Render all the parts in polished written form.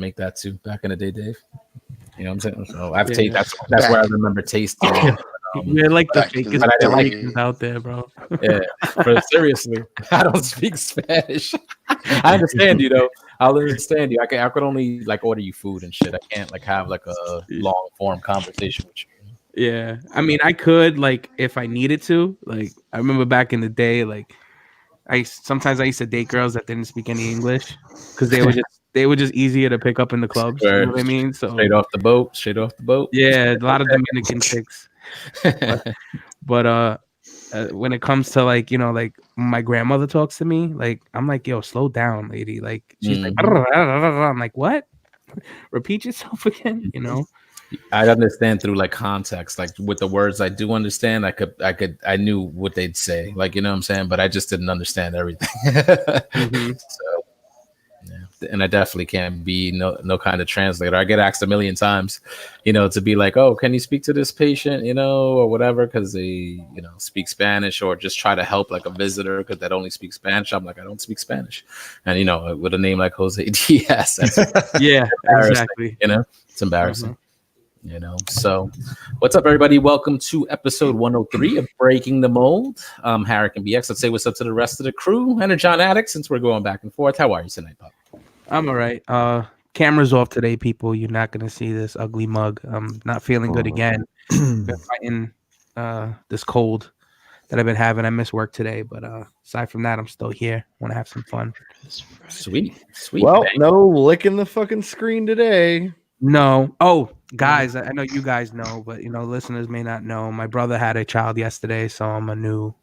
make that too back in the day, Dave. You know what I'm saying? So I've Yeah. tasted. That's where I remember tasting. it. You're like the back to fakest but I didn't like Puerto Ricans out there, bro. Yeah, but seriously, I don't speak Spanish. I understand you though. I'll understand you. I could only like order you food and shit. I can't like have like a long form conversation with you. Yeah, I mean, I could like if I needed to. Like, I remember back in the day, like sometimes I used to date girls that didn't speak any English because they were just easier to pick up in the clubs. You know what I mean? So Straight off the boat. yeah, a lot of Dominican chicks. But when it comes to like like my grandmother talks to me, like I'm like, yo, slow down, lady. Like she's like, I'm like, what? Repeat yourself again, I understand through like context, like with the words I do understand. I knew what they'd say, like you know what I'm saying, but I just didn't understand everything. So yeah, and I definitely can't be no kind of translator. I get asked a million times, to be like, oh, can you speak to this patient, or whatever, because they speak Spanish, or just try to help like a visitor because they only speak Spanish. I'm like, I don't speak Spanish, and with a name like Jose Diaz, that's yeah, exactly. It's embarrassing. So what's up, everybody? Welcome to episode 103 of Breaking the Mold. I'm Harrick and BX. Let's say what's up to the rest of the crew. And John Addict, since we're going back and forth. How are you tonight, Pop? I'm all right. Camera's off today, people. You're not going to see this ugly mug. I'm not feeling good again. Been fighting this cold that I've been having. I missed work today, but aside from that, I'm still here. Want to have some fun. Sweet. Well, bang. no licking the fucking screen today. No. Oh, guys, I know you guys know, but listeners may not know. My brother had a child yesterday, so I'm a new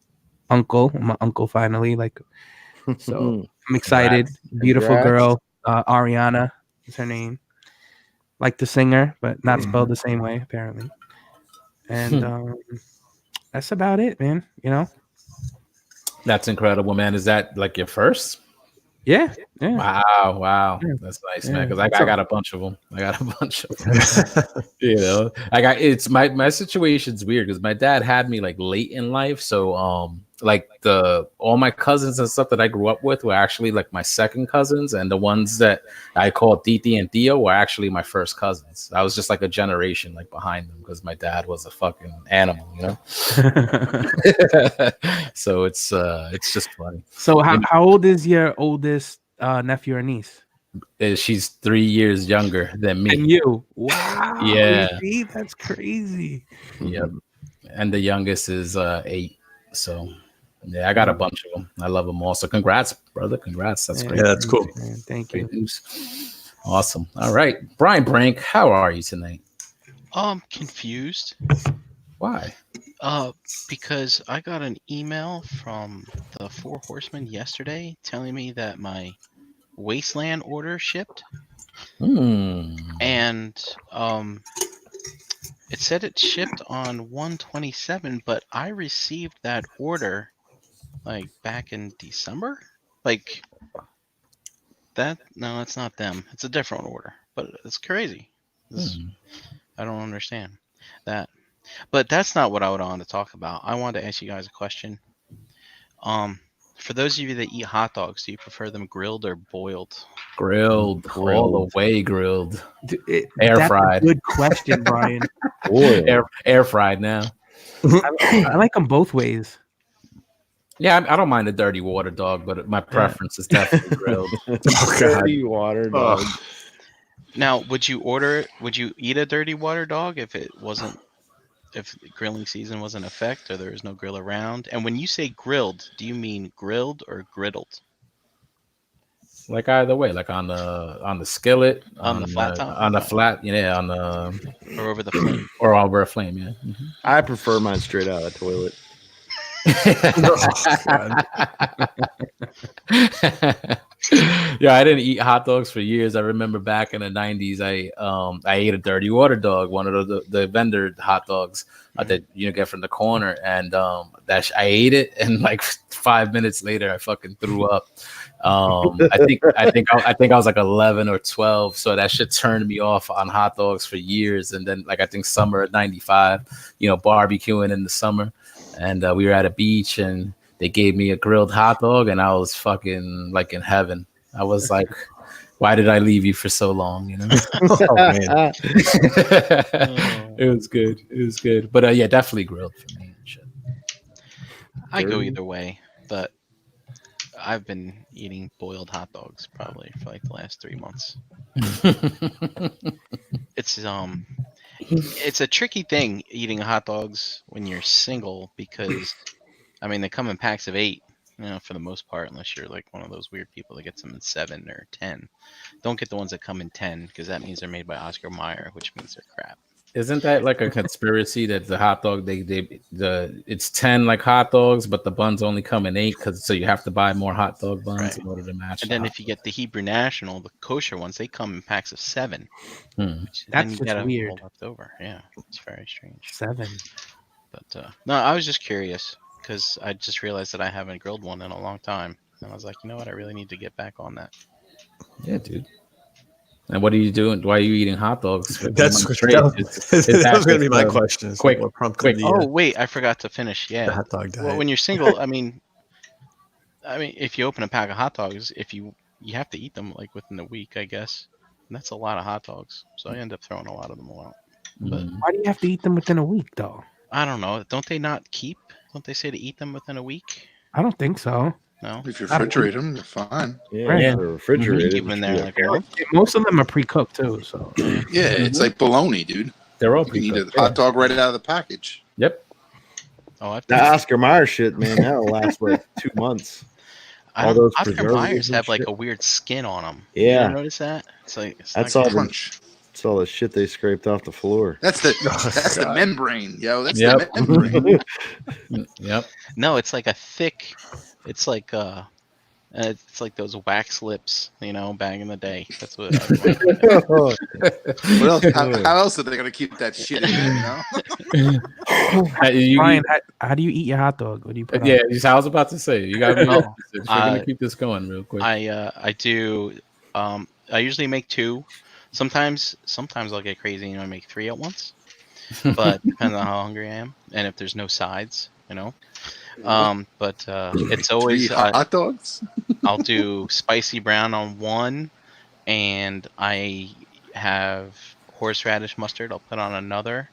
uncle. I'm an uncle finally. So I'm excited. Congrats. Beautiful girl, Ariana is her name. Like the singer, but not spelled the same way apparently. And that's about it, man. That's incredible, man. Is that like your first? Yeah. Wow. Yeah. That's nice, man. Because I got a bunch of them. It's my situation's weird because my dad had me like late in life. So all my cousins and stuff that I grew up with were actually like my second cousins, and the ones that I called Titi and Theo were actually my first cousins. I was just like a generation like behind them because my dad was a fucking animal, So it's just funny. So how old is your oldest nephew or niece? She's 3 years younger than me. And you? Wow. Yeah. See, that's crazy. Yep. And the youngest is 8. So yeah, I got a bunch of them. I love them all. So congrats, brother. Congrats. That's great. Yeah, that's cool. Man, thank you. Great news. Awesome. All right. Brian Brank, how are you tonight? Confused. Why? Because I got an email from the Four Horsemen yesterday telling me that my Wasteland order shipped. And it said it shipped on 1/27, but I received that order like back in December. Like that? No, it's not them. It's a different order. But it's crazy. I don't understand that. But that's not what I would want to talk about. I wanted to ask you guys a question. For those of you that eat hot dogs, do you prefer them grilled or boiled? Grilled. All the way grilled. That's fried. A good question, Brian. Air fried now. I like them both ways. Yeah, I don't mind a dirty water dog, but my preference is definitely grilled. Dirty water dog. Now, would you eat a dirty water dog if grilling season was in effect or there was no grill around? And when you say grilled, do you mean grilled or griddled? Like either way, like on the skillet, on the flat top, on the flat, or over the flame, or over a flame. Yeah, I prefer mine straight out of the toilet. Yeah, I didn't eat hot dogs for years. I remember back in the 90s, I ate a dirty water dog, one of the vendor hot dogs that you get from the corner, and I ate it, and like 5 minutes later, I fucking threw up. I think I was like 11 or 12, so that shit turned me off on hot dogs for years. And then like I think summer of '95, barbecuing in the summer, and we were at a beach and they gave me a grilled hot dog, and I was fucking like in heaven. I was like, why did I leave you for so long? You know, Oh, man. it was good. It was good. But yeah, definitely grilled for me. And shit. I go Dirty. either way, but I've been eating boiled hot dogs probably for like the last 3 months. It's a tricky thing eating hot dogs when you're single because, I mean, they come in packs of 8, you know, for the most part, unless you're like one of those weird people that gets them in 7 or 10. Don't get the ones that come in 10 because that means they're made by Oscar Mayer, which means they're crap. Isn't that like a conspiracy that the hot dog it's 10 like hot dogs, but the buns only come in 8 because so you have to buy more hot dog buns Right. in order to match. And then if you get the Hebrew National, the kosher ones, they come in packs of 7. Hmm. Which That's then you just gotta weird. roll left over. Yeah, it's very strange. 7. But no, I was just curious because I just realized that I haven't grilled one in a long time, and I was like, you know what, I really need to get back on that. Yeah, dude. And what are you doing? Why are you eating hot dogs? for That's months that straight? was That going to be my just, question. is quick, what prompted quick. the, Oh wait, I forgot to finish. the Yeah. hot dog diet. Well, when you're single, I mean, if you open a pack of hot dogs, you have to eat them like within a week, I guess. And that's a lot of hot dogs, so I end up throwing a lot of them out. But Mhm. Why do you have to eat them within a week, though? I don't know. Don't they not keep? Don't they say to eat them within a week? I don't think so. No. If you refrigerate them, they're fine. Yeah, Right. they're refrigerated. Keep them in there Yeah. like a month. Most of them are pre-cooked too. So Yeah, it's like bologna, dude. They're all You can eat a pre-cooked, hot dog right out of the package. Yep. Oh, I've That Oscar Mayer shit, man, that'll last like 2 months. I all don't- those Oscar preservatives Myers and have like shit. a weird skin on them. Yeah. You ever notice that? It's like it's That's not all good. the- Crunch. It's all the shit they scraped off the floor. That's the God. membrane, yo. That's Yep. the membrane. Yep. No, it's like a thick. It's like it's like those wax lips, you know, back in the day. That's what. What else? How else are they gonna keep that shit in there? You know? Brian, how do you eat your hot dog? What do you put? Yeah, on? I was about to say you got to be Oh, specific. We're gonna keep this going real quick. I do. I usually make 2. Sometimes I'll get crazy and I make 3 at once. But depends on how hungry I am and if there's no sides, you know. But it's always 3 hot dogs. I'll do spicy brown on one, and I have horseradish mustard. I'll put on another,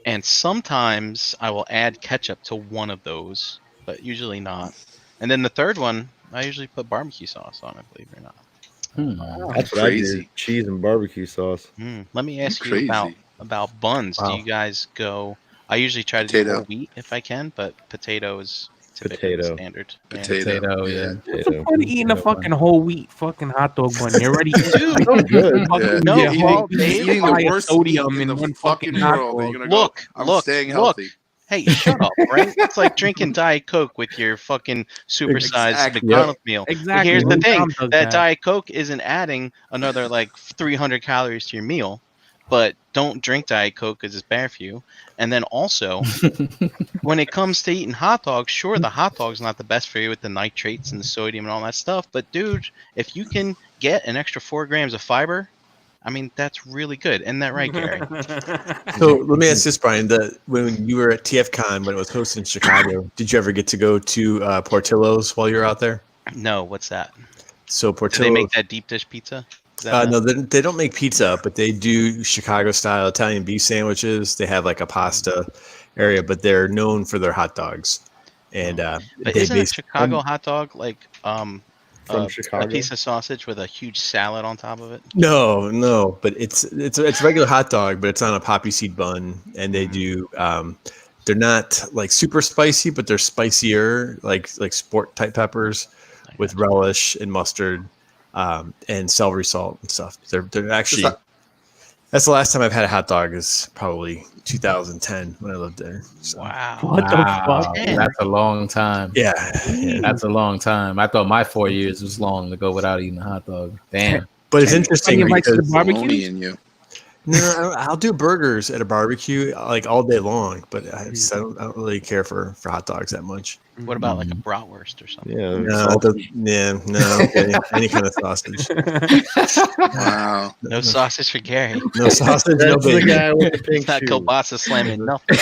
and sometimes I will add ketchup to one of those, but usually not. And then the third one, I usually put barbecue sauce on it. Believe it or not. That's what Crazy. I do. Cheese and barbecue sauce. Let me ask you Crazy. about buns. Wow. Do you guys go? I usually try to do Potato. whole wheat if I can, but potato is typically the Potato. standard. Yeah. Potato, yeah. What's the point of eating a fucking whole wheat fucking hot dog bun? You're already Dude, So good. fucking No, yeah, eating, whole- eating high the worst sodium meat in in the one fucking fucking hot world. And dog. you're gonna Look, go, I'm look, staying look. healthy. Hey, shut up, right? It's like drinking Diet Coke with your fucking supersized Exactly. McDonald's meal. But Exactly. here's the Lou thing: Tom does that Diet Coke isn't adding another like 300 calories to your meal. But don't drink Diet Coke because it's bad for you. And then also, when it comes to eating hot dogs, sure, the hot dog's not the best for you with the nitrates and the sodium and all that stuff. But dude, if you can get an extra 4 grams of fiber, I mean, that's really good. Isn't that right, Gary? So let me ask this, Brian. When you were at TFCon, when it was hosted in Chicago, did you ever get to go to Portillo's while you were out there? No, what's that? So Do Portillo's. they make that deep dish pizza? Is that No, they don't make pizza, but they do Chicago-style Italian beef sandwiches. They have like a pasta area, but they're known for their hot dogs. And But they isn't a base Chicago hot dog like From a Chicago. piece of sausage with a huge salad on top of it? no, but it's a regular hot dog, but it's on a poppy seed bun, and they do. They're not like super spicy, but they're spicier, like sport type peppers with relish and mustard. And celery salt and stuff. They're actually. That's the last time I've had a hot dog. Is probably 2010 when I lived there. So, Wow. What the fuck? Man. That's a long time. yeah. That's a long time. I thought my 4 years was long to go without eating a hot dog. Damn. But it's interesting Somebody likes because the barbecue? Bologna in you. no, I'll do burgers at a barbecue like all day long, but I don't really care for hot dogs that much. What about like a bratwurst or something? Yeah. No, any kind of sausage. Wow. No sausage for Gary. No sausage, no That's the bacon. guy with the pink It's not shoes. kielbasa slamming nothing.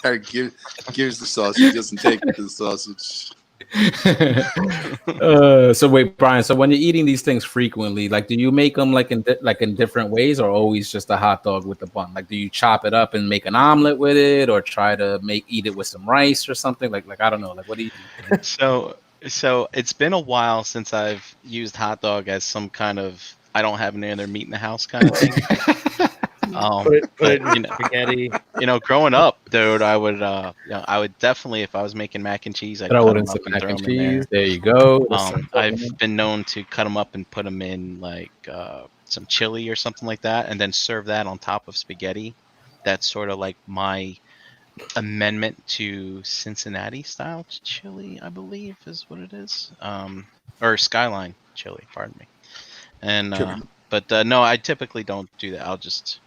Harry gives the sausage. He doesn't take the sausage. So wait, Brian. So when you're eating these things frequently, like, do you make them like in different ways, or always just a hot dog with the bun? Like, do you chop it up and make an omelet with it, or try to eat it with some rice or something? Like I don't know. Like, what do you do? So it's been a while since I've used hot dog as some kind of I don't have any other meat in the house kind of thing. Put it But, in spaghetti. growing up, dude, I would definitely, if I was making mac and cheese, I'd Throw cut it in them some up and mac throw and them in there. cheese. There you go. I've been known to cut them up and put them in like some chili or something like that, and then serve that on top of spaghetti. That's sort of like my amendment to Cincinnati style chili, I believe is what it is, or Skyline chili. Pardon me. And but no, I typically don't do that. I'll just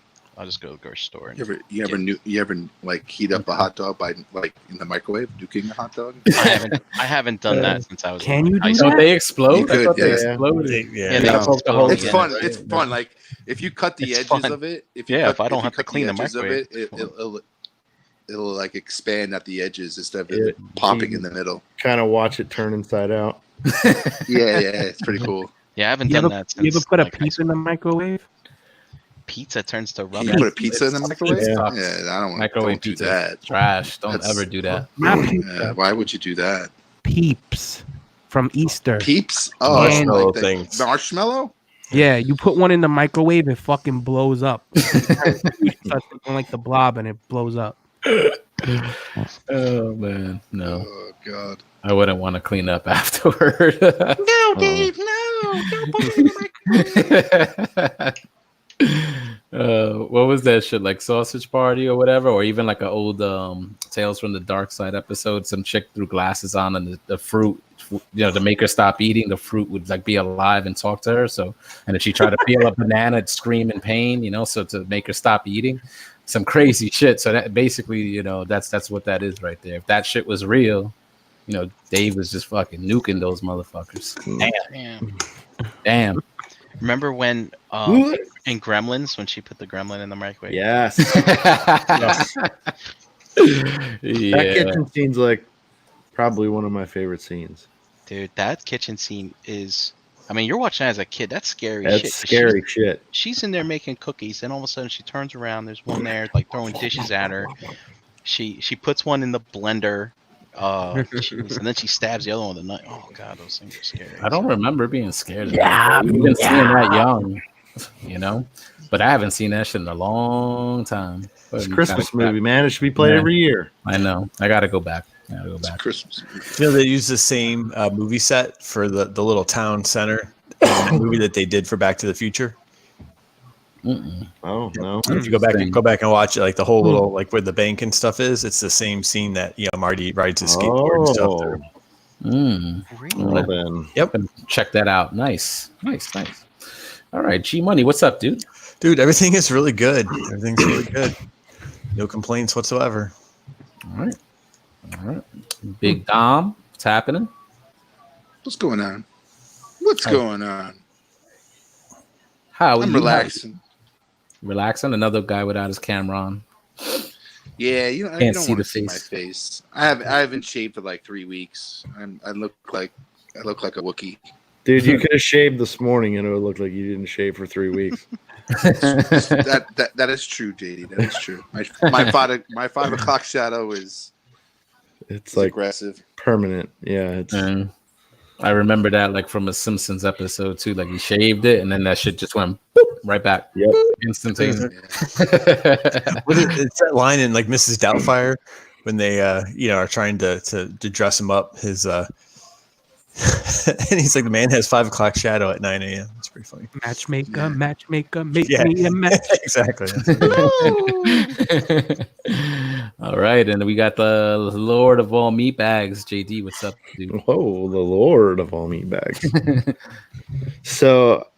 go to the grocery store. And You ever like heat up a hot dog by like in the microwave, nuking a hot dog? I haven't done that since I was. Can in you high do school. Don't they explode? You could, I thought they yeah. exploded. Yeah, they No. explode It's again. fun. It's fun. Like if you cut the It's edges fun. of it, if I don't have to cut clean the edges of microwave, it, it's it'll like expand at the edges instead of Yeah. it popping in the middle. Kind of watch it turn inside out. Yeah, it's pretty cool. Yeah, I haven't You done ever, that since. you ever put a like, high pizza school. in the microwave? Pizza turns to Can rubber. you put a pizza in the microwave? It Yeah, sucks. I don't want Microwave to do pizza. that. Trash. Don't That's- ever do that. Not Yeah, pizza. why would you do that? Peeps from Easter. Peeps? Oh, Marshmallow like the things. marshmallow? Yeah, you put one in the microwave, it fucking blows up. It's like the blob, and it blows up. Oh man, no, Oh god. I wouldn't want to clean up afterward. No, Dave, no! Don't put it in the microwave. What was that shit, like Sausage Party or whatever, or even like an old Tales from the Dark Side episode? Some chick threw glasses on, and the fruit, to make her stop eating, the fruit would like be alive and talk to her. So, and if she tried to peel a banana, it'd scream in pain, so to make her stop eating. Some crazy shit. So that basically, that's what that is right there. If that shit was real, Dave was just fucking nuking those motherfuckers. Damn. Remember when in Gremlins when she put the gremlin in the microwave? Yes. That Yeah. kitchen scene's like probably one of my favorite scenes. Dude, that kitchen scene is. I mean, you're watching that as a kid. That's scary That's shit. 'cause scary shit. She's in there making cookies, and all of a sudden she turns around. There's one there like throwing dishes at her. She puts one in the blender. Jeez, and then she stabs the other one with a knife. Oh god, those things are scary. I don't remember being scared of that. I've been seeing that young, but I haven't seen that shit in a long time. It's a Christmas movie, man. It should be played Yeah. every year. I know. I gotta go back. Christmas. They use the same movie set for the little town center in the movie that they did for Back to the Future. Mm-mm. Oh no. If you go back and watch it, like the whole little like where the bank and stuff is, it's the same scene that Marty rides his skateboard and stuff through. Well then. Yep. Check that out. Nice. All right, G Money, what's up, dude? Dude, everything is really good. Everything's really good. No complaints whatsoever. All right. Big Dom, what's happening? What's going on? What's going on? How I'm relaxing. Relaxing. Another guy without his camera on. Yeah, you Can't don't see want the to see my face. face. I haven't shaved for like 3 weeks. I look like a Wookiee. Dude, you could have shaved this morning and it would look like you didn't shave for 3 weeks. That is true, JD. That is true. My 5 o'clock shadow is It's like aggressive. permanent. Yeah, it's And I remember that like from a Simpsons episode too. Like he shaved it and then that shit just went boop, right back. Yep. Instantaneous. It's that line in like Mrs. Doubtfire when they are trying to dress him up. His and he's like, the man has 5 o'clock shadow at 9 a.m. It's pretty funny. Matchmaker, make Yeah. me a match. Exactly. All right, and we got the Lord of all meat bags, JD. What's up, dude? whoa, the Lord of all meat bags. So,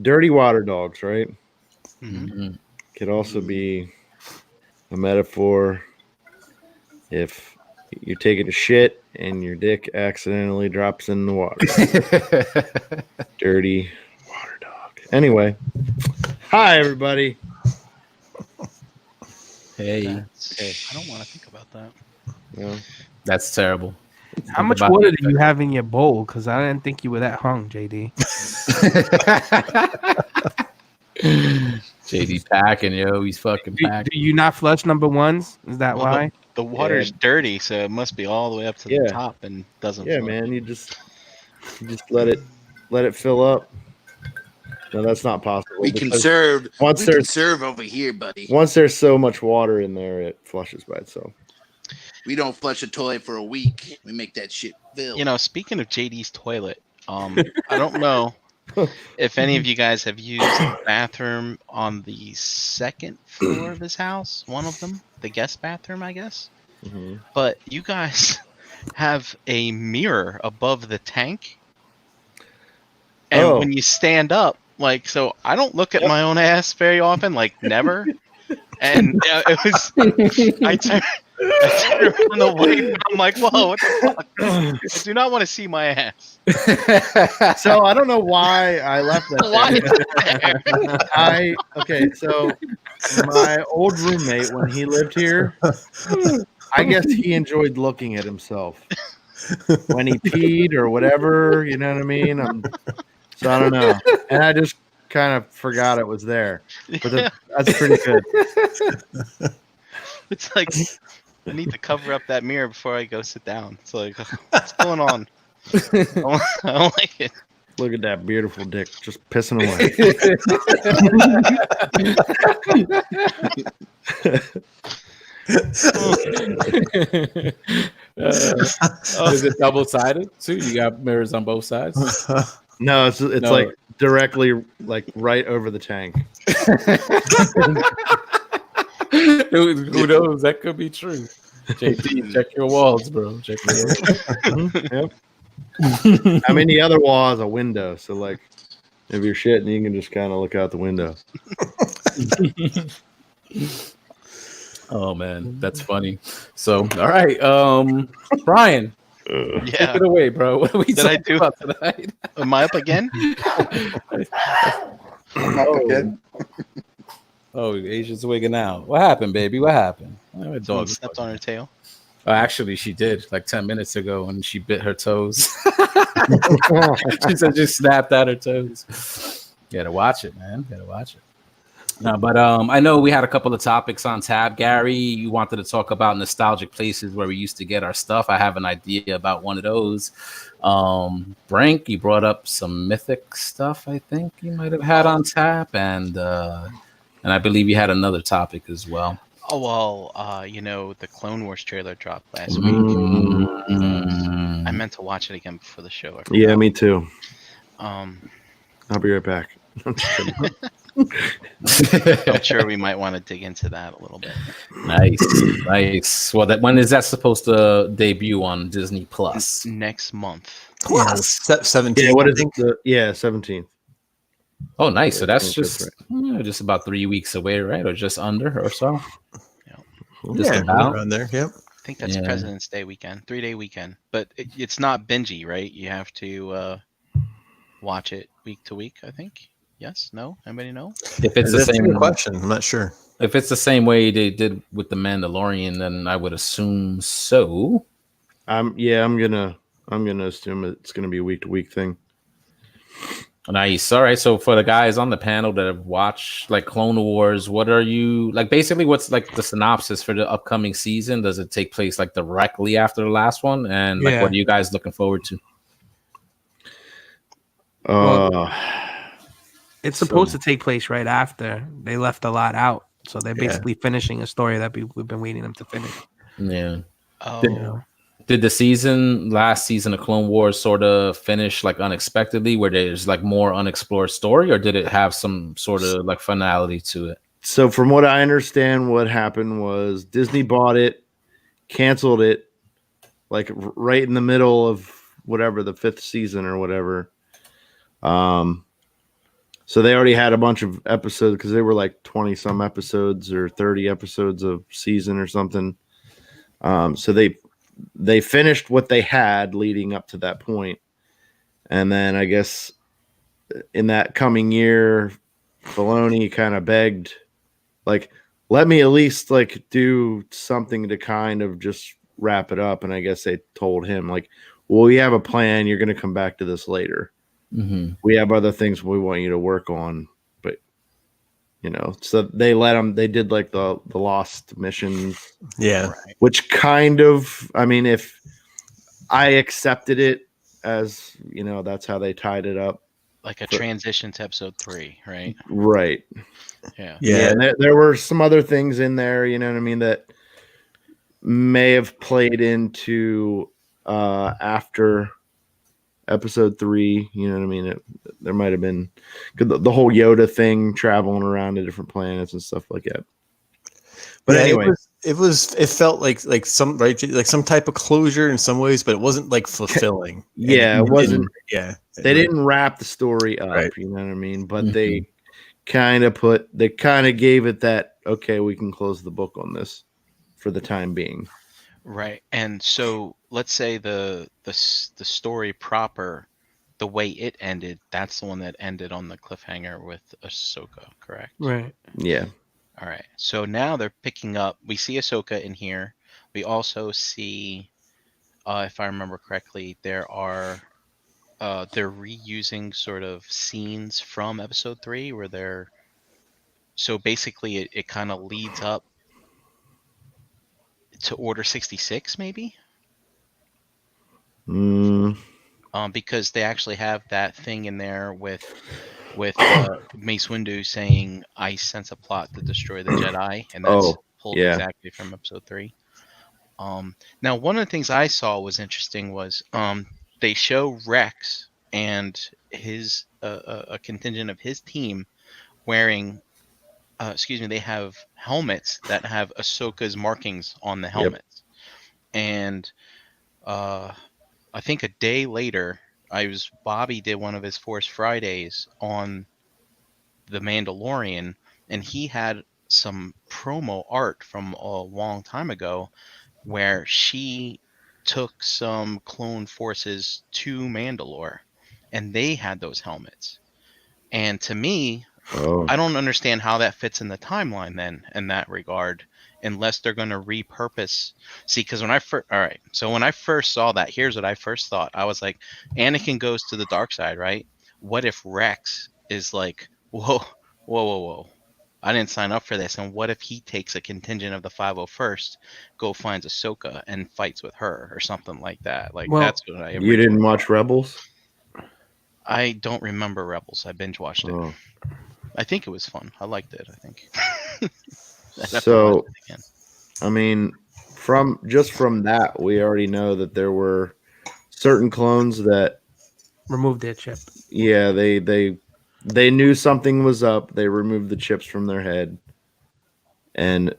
dirty water dogs, right? Mhm. Could also be a metaphor if you're taking a shit and your dick accidentally drops in the water. Dirty water dog. Anyway, hi everybody. Hey, I don't want to think about that. Well, that's terrible. How much water do you have in your bowl? Because I didn't think you were that hung, JD. JD packing, yo. He's fucking Do packing. you not flush number ones? Is that Well, why? The water's dirty, so it must be all the way up to the Yeah. top and doesn't. Yeah, flow. man. You just let it fill up. No, that's not possible. We because conserved. once We there's conserve over here, buddy. once there's so much water in there, it flushes by itself. We don't flush a toilet for a week. We make that shit fill. You know, speaking of JD's toilet, I don't know if any of you guys have used the bathroom on the second floor of his house. One of them, the guest bathroom, I guess. Mm-hmm. But you guys have a mirror above the tank, and when you stand up, like, so I don't look at my own ass very often, like never. And it was, I turned around away, and I'm like, whoa, what the fuck? I do not want to see my ass. So I don't know why I left that. Why there. is it there? Okay, so my old roommate, when he lived here, I guess he enjoyed looking at himself when he peed or whatever. You know what I mean? So I don't know, and I just kind of forgot it was there. But that's pretty good. It's like I need to cover up that mirror before I go sit down. It's like, what's going on? I don't like it. Look at that beautiful dick just pissing away. Is it double sided too? You got mirrors on both sides. No, it's No. like directly like right over the tank. Who knows? That could be true. JT, check your walls, bro. Check your walls. Yep. I mean, the other wall has a window, so like if you're shitting, you can just kind of look out the window. Oh man, that's funny. So, all right, Brian, take Yeah. it away, bro. What are we Did I talking do- about tonight? Am I up again? I'm up again. Oh, Asia's wigging out. What happened, baby? What happened? Oh, my Someone dog. stepped on her tail. Oh, actually, she did like 10 minutes ago when she bit her toes. She said she snapped out her toes. You gotta watch it, man. You gotta watch it. No, but I know we had a couple of topics on tab. Gary, you wanted to talk about nostalgic places where we used to get our stuff. I have an idea about one of those. Brink, you brought up some mythic stuff. I think you might have had on tap, and I believe you had another topic as well. Oh well, you know, the Clone Wars trailer dropped last week. Mm. I meant to watch it again before the show. I forgot. Yeah, me too. I'll I'll be right back. I'm just kidding. I'm sure we might want to dig into that a little bit. Nice. Well, when is that supposed to debut on Disney Plus? Next month. 17. Yeah, what is it? 17th. Oh, nice. So that's That's just just about 3 weeks away, right? Or just under or so. Yeah, Just about. around there. Yep. I think that's Yeah. President's Day weekend, 3-day weekend. But it's not bingey, right? You have to watch it week to week. I think. Yes. No. Anybody know? If it's the That's a same good question. I'm not sure. If it's the same way they did with the Mandalorian, then I would assume so. I'm gonna assume it's gonna be a week to week thing. Nice. All right. So for the guys on the panel that have watched like Clone Wars, what are you like? Basically, what's like the synopsis for the upcoming season? Does it take place like directly after the last one? And like, Yeah. what are you guys looking forward to? It's supposed to take place right after. They left a lot out, so they're basically finishing a story that we've been waiting them to finish. Yeah. Oh, Did the last season of Clone Wars sort of finish like unexpectedly, where there's like more unexplored story, or did it have some sort of like finality to it? So from what I understand, what happened was Disney bought it, canceled it, like right in the middle of whatever the 5th season or whatever. So they already had a bunch of episodes because they were like 20 some episodes or 30 episodes of season or something. So they finished what they had leading up to that point. And then I guess in that coming year, Filoni kind of begged, like, let me at least like do something to kind of just wrap it up. And I guess they told him like, well, we have a plan. You're going to come back to this later. Mm-hmm. We have other things we want you to work on, but so they let them. They did like the lost mission, Yeah. which kind of, I mean, if I accepted it as that's how they tied it up, Like a transition to episode 3, right? right? Yeah. Yeah. And there were some other things in there, you know what I mean, that may have played into after episode 3, you know what I mean? There might have been the whole Yoda thing, traveling around to different planets and stuff like that. But Yeah, anyway, it felt like some like some type of closure in some ways, but it wasn't like fulfilling. yeah, it wasn't. Yeah, They didn't wrap the story up, Right. you know what I mean? But Mhm. they kind of gave it that, okay, we can close the book on this for the time being. Right. And so let's say the story proper, the way it ended, that's the one that ended on the cliffhanger with Ahsoka, correct? Right. Yeah. All right. So now they're picking up. We see Ahsoka in here. We also see, if I remember correctly, they're reusing sort of scenes from episode 3 where so basically it kind of leads up to Order 66, maybe? Mm, Because they actually have that thing in there with Mace Windu saying, "I sense a plot to destroy the Jedi," and that's pulled yeah. exactly from episode 3. Now, one of the things I saw was interesting was they show Rex and his a contingent of his team wearing. They have helmets that have Ahsoka's markings on the helmets, and I think a day later, Bobby did one of his Force Fridays on The Mandalorian, and he had some promo art from a long time ago where she took some clone forces to Mandalore, and they had those helmets. And to me, I don't understand how that fits in the timeline then in that regard, unless they're going to repurpose. See, because when I first saw that, here's what I first thought. I was like, Anakin goes to the dark side, right? What if Rex is like, whoa. I didn't sign up for this. And what if he takes a contingent of the 501st, finds Ahsoka and fights with her or something like that? Like, Well, that's what You didn't watch Rebels? I don't remember Rebels. I binge watched it. Oh. I think it was fun. I liked it, I think. I'd have to watch So, it again. I mean, from that, we already know that there were certain clones that, Remove their chip. yeah, they knew something was up. They removed the chips from their head, and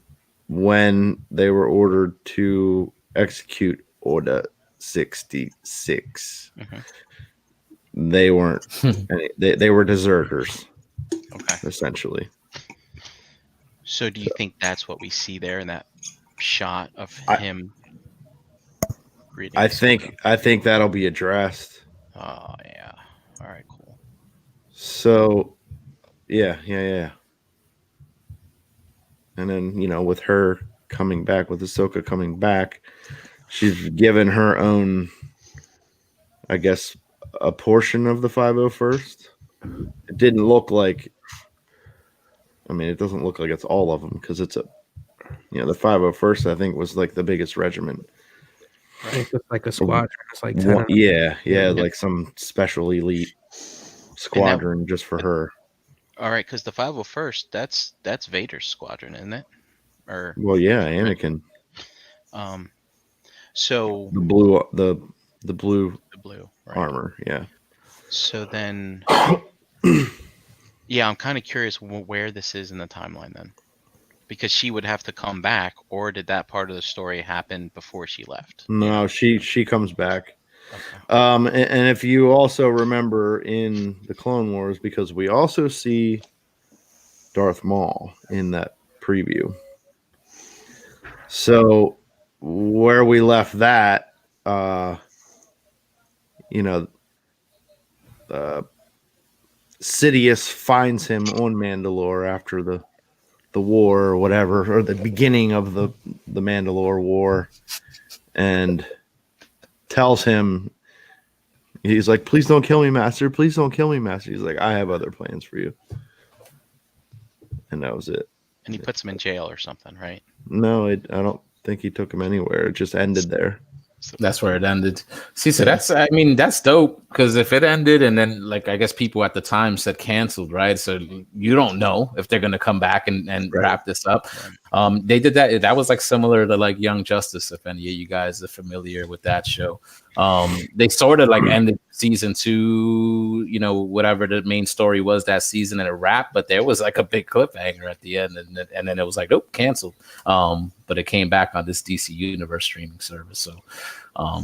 when they were ordered to execute Order 66, Mhm. they weren't. They were deserters, Okay. essentially. So do you think that's what we see there in that shot of him greeting Ahsoka? I think that'll be addressed. Oh, yeah. All right, cool. So, yeah. And then, with her coming back, with Ahsoka coming back, she's given her own, I guess, a portion of the 501st. It didn't look like, it doesn't look like it's all of them because it's the 501st, I think, was like the biggest regiment. It's just like a squadron. It's like 10 Yeah, like some special elite squadron just for her. All right, because the 501st, that's Vader's squadron, isn't it? Or Well, yeah, Anakin. So The blue the blue, right? armor, yeah. So then, yeah, I'm kind of curious where this is in the timeline then, because she would have to come back, or did that part of the story happen before she left? No, she comes back. Okay. And if you also remember in the Clone Wars, because we also see Darth Maul in that preview. So where we left that, Sidious finds him on Mandalore after the war or whatever, or the beginning of the Mandalore war, and tells him, he's like, "Please don't kill me, Master. Please don't kill me, Master." He's like, "I have other plans for you." And that was it. And he puts him in jail or something, right? No, I don't think he took him anywhere. It just ended there. So, That's where it ended. See, so that's that's dope, because if it ended and then like I guess people at the time said canceled, right? So you don't know if they're gonna come back and wrap this up. They did that. That was like similar to like Young Justice, if any of you guys are familiar with that show. They sort of like ended season 2, you know, whatever the main story was that season, and a wrap, but there was like a big cliffhanger at the end, and then it was like, oh, canceled. But it came back on this DC Universe streaming service.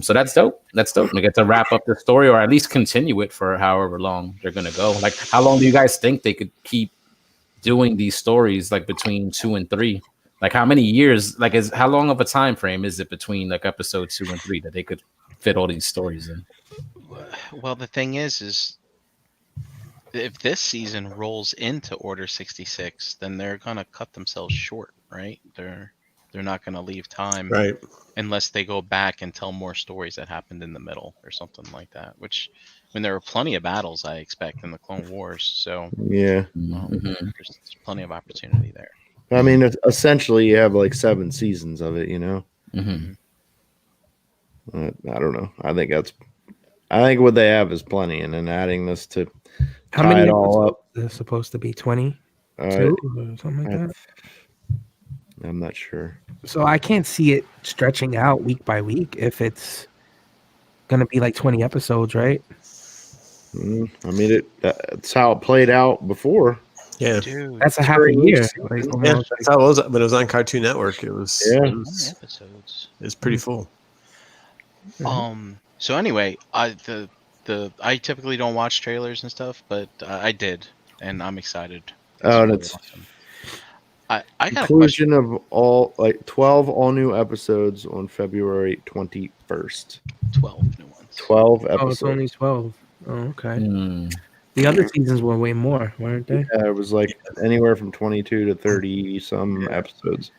So that's dope. That's dope. We get to wrap up the story, or at least continue it for however long they're gonna go. Like, how long do you guys think they could keep doing these stories, like between 2 and 3? Like, how many years? Like, how long of a time frame is it between like episode 2 and 3 that they could fit all these stories in? well, the thing is if this season rolls into Order 66, then they're gonna cut themselves short, right? They're not gonna leave time, Right. unless they go back and tell more stories that happened in the middle or something like that. Which, when there were plenty of battles, I expect, in the Clone Wars, so Yeah. there's plenty of opportunity there. I mean, essentially, you have like 7 seasons of it, you know? I don't know. I think what they have is plenty, and then adding this to How tie many it all episodes is supposed to be? 20? up. 2 or something like that? I'm not sure. So I can't see it stretching out week by week if it's gonna be like 20 episodes, right? I mean, that's how it played out before. Yeah. Dude, That's a half a year. Like, Yeah, almost. that's how it was when it was on Cartoon Network. It was, Yeah. it 20 was, episodes. it was pretty full. So anyway, I typically don't watch trailers and stuff, but I did, and I'm excited. Oh, and really it's awesome. I got a question. conclusion of all 12 all new episodes on February 21st. 12 new ones. 12 Oh, it's episodes. only 12. Oh, okay. Mm. The other seasons were way more, weren't they? Yeah, it was like anywhere from 22 to 30 some episodes.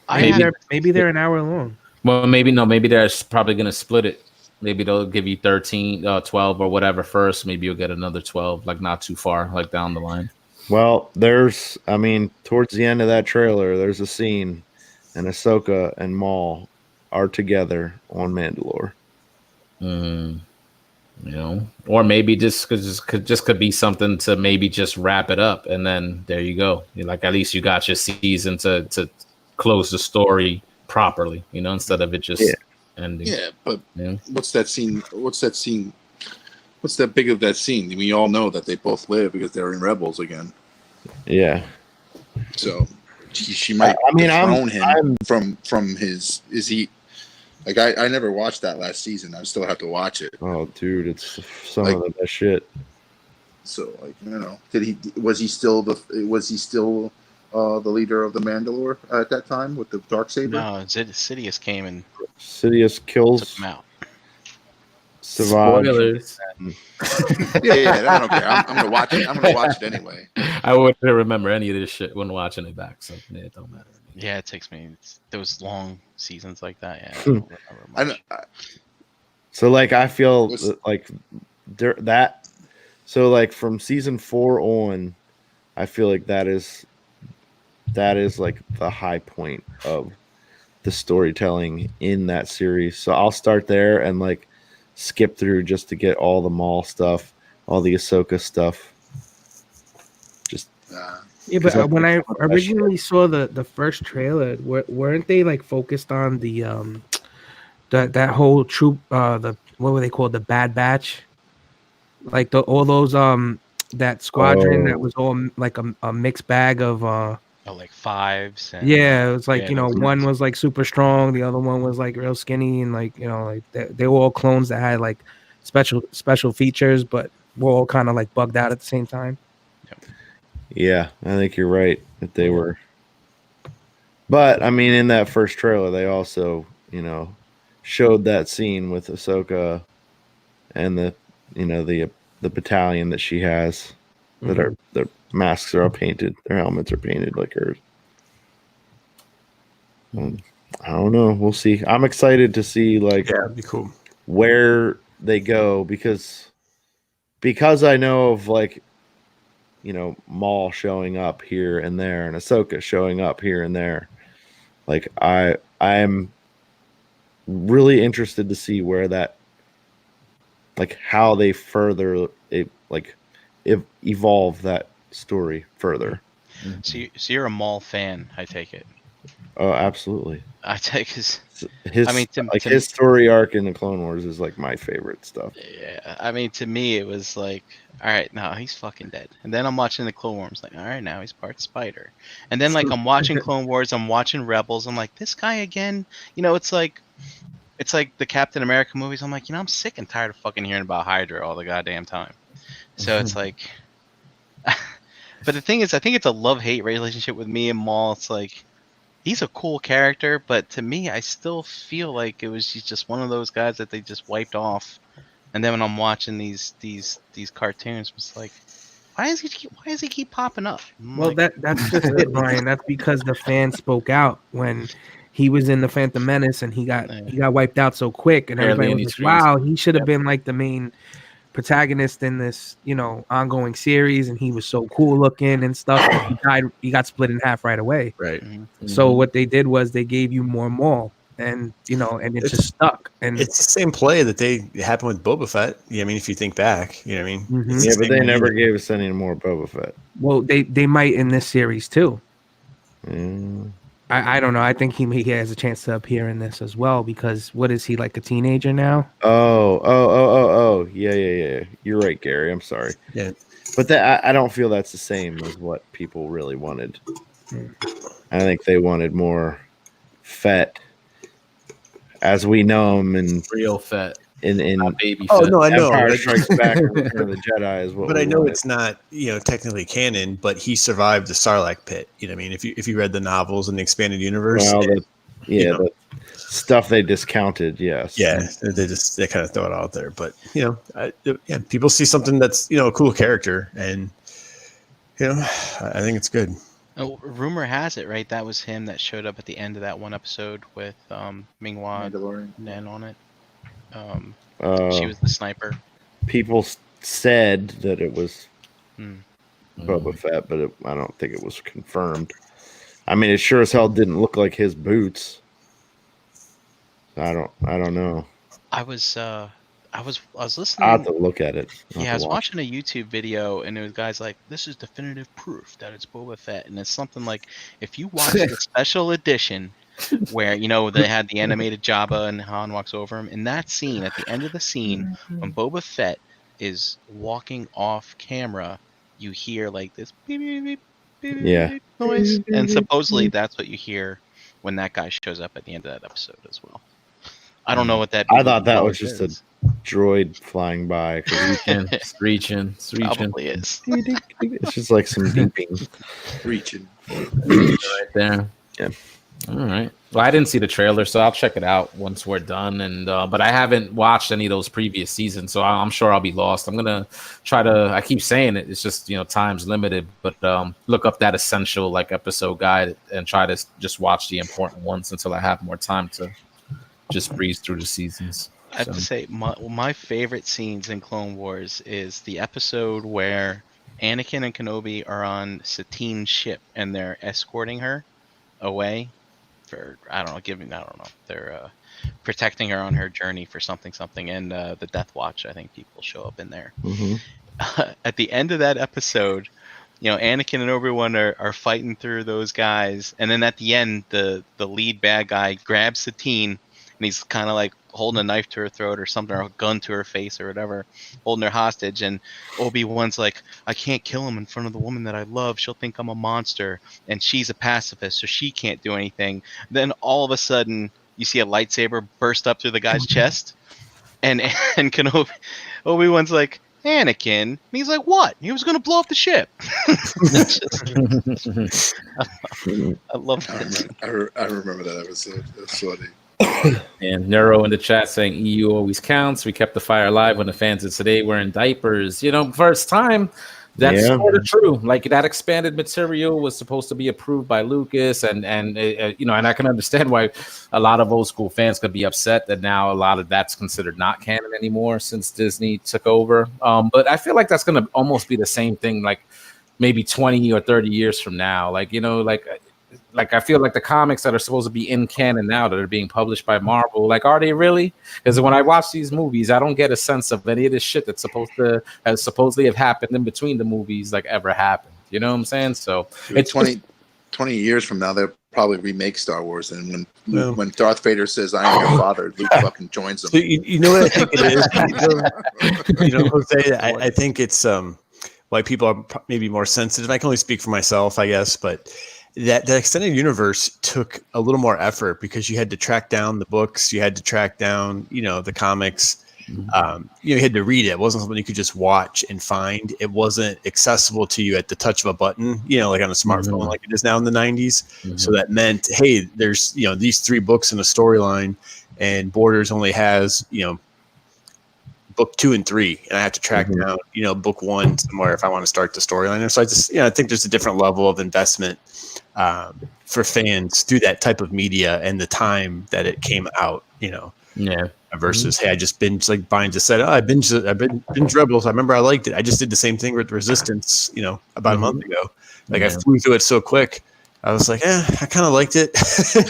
Maybe they're an hour long. Well, maybe they're probably gonna split it. Maybe they'll give you 13, 12 or whatever first. Maybe you'll get another 12, like not too far, like down the line. Well, towards the end of that trailer, there's a scene, and Ahsoka and Maul are together on Mandalore. You know, or maybe just could be something to maybe just wrap it up, and then there you go. Like, at least you got your season to close the story properly, you know, instead of it just ending. Yeah, but Yeah. what's that scene? What's that big of that scene? We all know that they both live because they're in Rebels again. Yeah. So she might dethrone him from his. Is he? Like, I never watched that last season. I still have to watch it. Oh, dude, it's some of the best shit. So, like, you know, was he still the leader of the Mandalore at that time with the Darksaber? No, Sidious came and Sidious took kills him out. Savage. Spoilers. Yeah, I don't care. I'm gonna watch it. I'm gonna watch it anyway. I wouldn't remember any of this shit when watching it back, so yeah, it don't matter. Yeah, it takes me. Those long seasons like that. Yeah, I Hmm. don't remember much. So, like, I feel like that. So, like, from season 4 on, I feel like that is like the high point of the storytelling in that series. So I'll start there and like skip through just to get all the Maul stuff, all the Ahsoka stuff. Yeah, but when I originally saw the first trailer, weren't they like focused on the that whole troop, the what were they called, the Bad Batch, like all those that squadron that was all like a mixed bag of like fives. And, yeah, it was like, yeah, you know, one was like super strong, the other one was like real skinny, and like, you know, like they were all clones that had like special features, but were all kind of like bugged out at the same time. Yeah, I think you're right that they were. But I mean, in that first trailer, they also, you know, showed that scene with Ahsoka and the battalion that she has, that are their masks are all painted, their helmets are painted like hers. I don't know. We'll see. I'm excited to see like Yeah, it'd be cool. where they go because I know of like, you know, Maul showing up here and there and Ahsoka showing up here and there. Like I'm really interested to see where that, like how they further evolve that story further. So you're a Maul fan, I take it. Oh, absolutely. I take his. His, I mean, his story arc in the Clone Wars is like my favorite stuff. Yeah, I mean, to me, it was like, all right, now he's fucking dead. And then I'm watching the Clone Wars, like, all right, now he's part Spider. And then like I'm watching Clone Wars, I'm watching Rebels, I'm like, this guy again. You know, it's like the Captain America movies. I'm like, you know, I'm sick and tired of fucking hearing about Hydra all the goddamn time. So it's like, but the thing is, I think it's a love-hate relationship with me and Maul. It's like, he's a cool character, but to me, I still feel like he's just one of those guys that they just wiped off. And then when I'm watching these cartoons, it's like, why does he keep popping up? Well, that's just it, Brian. That's because the fans spoke out when he was in the Phantom Menace and he got wiped out so quick, and everybody was like, "Wow, he should have been like the main protagonist in this, you know, ongoing series, and he was so cool looking and stuff." He got split in half right away. Right. Mm-hmm. So what they did was they gave you more Maul, and you know, and it's just stuck. And it's the same play that happened with Boba Fett. Yeah, I mean, if you think back, you know what I mean. Mm-hmm. Yeah, but they never gave us any more Boba Fett. Well, they might in this series too. Mm. I don't know. I think he has a chance to appear in this as well because what is he, like a teenager now? Oh. Yeah. You're right, Gary. I'm sorry. Yeah. But I don't feel that's the same as what people really wanted. I think they wanted more Fett as we know him in Real Fett. In baby oh Fett. no, I know. Empire Strikes Back and Return of the Jedi is what. But I know it's not, you know, technically canon. But he survived the Sarlacc pit. You know what I mean? If you read the novels and the expanded universe, well, the stuff they discounted. Yes. Yeah, they kind of throw it out there. But you know, people see something that's, you know, a cool character, and you know, I think it's good. Oh, rumor has it, right? That was him that showed up at the end of that one episode with Ming-Hua Nen on it. She was the sniper. People said that it was Boba Fett, but I don't think it was confirmed. I mean, it sure as hell didn't look like his boots. I don't know. I was listening. I have to look at it. Yeah, I was watching a YouTube video, and there was guys like, "This is definitive proof that it's Boba Fett," and it's something like, if you watch the special edition, where, you know, they had the animated Jabba and Han walks over him, in that scene, at the end of the scene, when Boba Fett is walking off camera, you hear like this beep, beep, beep, beep, Yeah. beep noise, and supposedly that's what you hear when that guy shows up at the end of that episode as well. I don't know what that. I thought that was just a droid flying by. Screeching. Probably is. It's just like some beeping. Reaching. Right there. Yeah. All right. Well, I didn't see the trailer, so I'll check it out once we're done. And but I haven't watched any of those previous seasons, so I'm sure I'll be lost. I'm gonna try to. I keep saying it. It's just, you know, time's limited. But look up that essential like episode guide and try to just watch the important ones until I have more time to just breeze through the seasons. I have to say, my favorite scenes in Clone Wars is the episode where Anakin and Kenobi are on Satine's ship and they're escorting her away for, I don't know, they're protecting her on her journey for something, and the Death Watch, I think people show up in there. Mm-hmm. At the end of that episode, you know, Anakin and Obi-Wan are fighting through those guys, and then at the end, the lead bad guy grabs Satine, and he's kind of like holding a knife to her throat or something, or a gun to her face or whatever, holding her hostage. And Obi-Wan's like, I can't kill him in front of the woman that I love. She'll think I'm a monster. And she's a pacifist, so she can't do anything. Then all of a sudden, you see a lightsaber burst up through the guy's chest. And Kenobi, Obi-Wan's like, Anakin. And he's like, what? He was going to blow up the ship. I love that. I remember that episode. That's funny. And Neuro in the chat saying EU always counts. We kept the fire alive when the fans of today were in diapers. You know, first time That's sort of true. Like that expanded material was supposed to be approved by Lucas, and you know, and I can understand why a lot of old school fans could be upset that now a lot of that's considered not canon anymore since Disney took over. But I feel like that's going to almost be the same thing, like maybe 20 or 30 years from now. Like, you know, like I feel like the comics that are supposed to be in canon now that are being published by Marvel, like, are they really? Because when I watch these movies, I don't get a sense of any of this shit that's supposedly have happened in between the movies, like, ever happened. You know what I'm saying? So it's 20 years from now, they'll probably remake Star Wars, and when Darth Vader says, "I am your father," Luke fucking joins them. So you know what I think it is? You know, Jose, I think it's why people are maybe more sensitive. I can only speak for myself, I guess, but that extended universe took a little more effort because you had to track down the books, you had to track down, you know, the comics. You had to read it. It wasn't something you could just watch and find. It wasn't accessible to you at the touch of a button, you know, like on a smartphone, like it is now in the 90s. So that meant, hey, there's, you know, these 3 books in a storyline, and Borders only has, you know, book 2 and 3, and I have to track down, you know, book 1 somewhere if I want to start the storyline. And so I just, you know, I think there's a different level of investment for fans through that type of media and the time that it came out, you know. Yeah. Versus, hey, I just binge, like Brian just said, I binge Rebels. I remember I liked it. I just did the same thing with Resistance, you know, about a month ago. Like I flew through it so quick. I was like, I kind of liked it,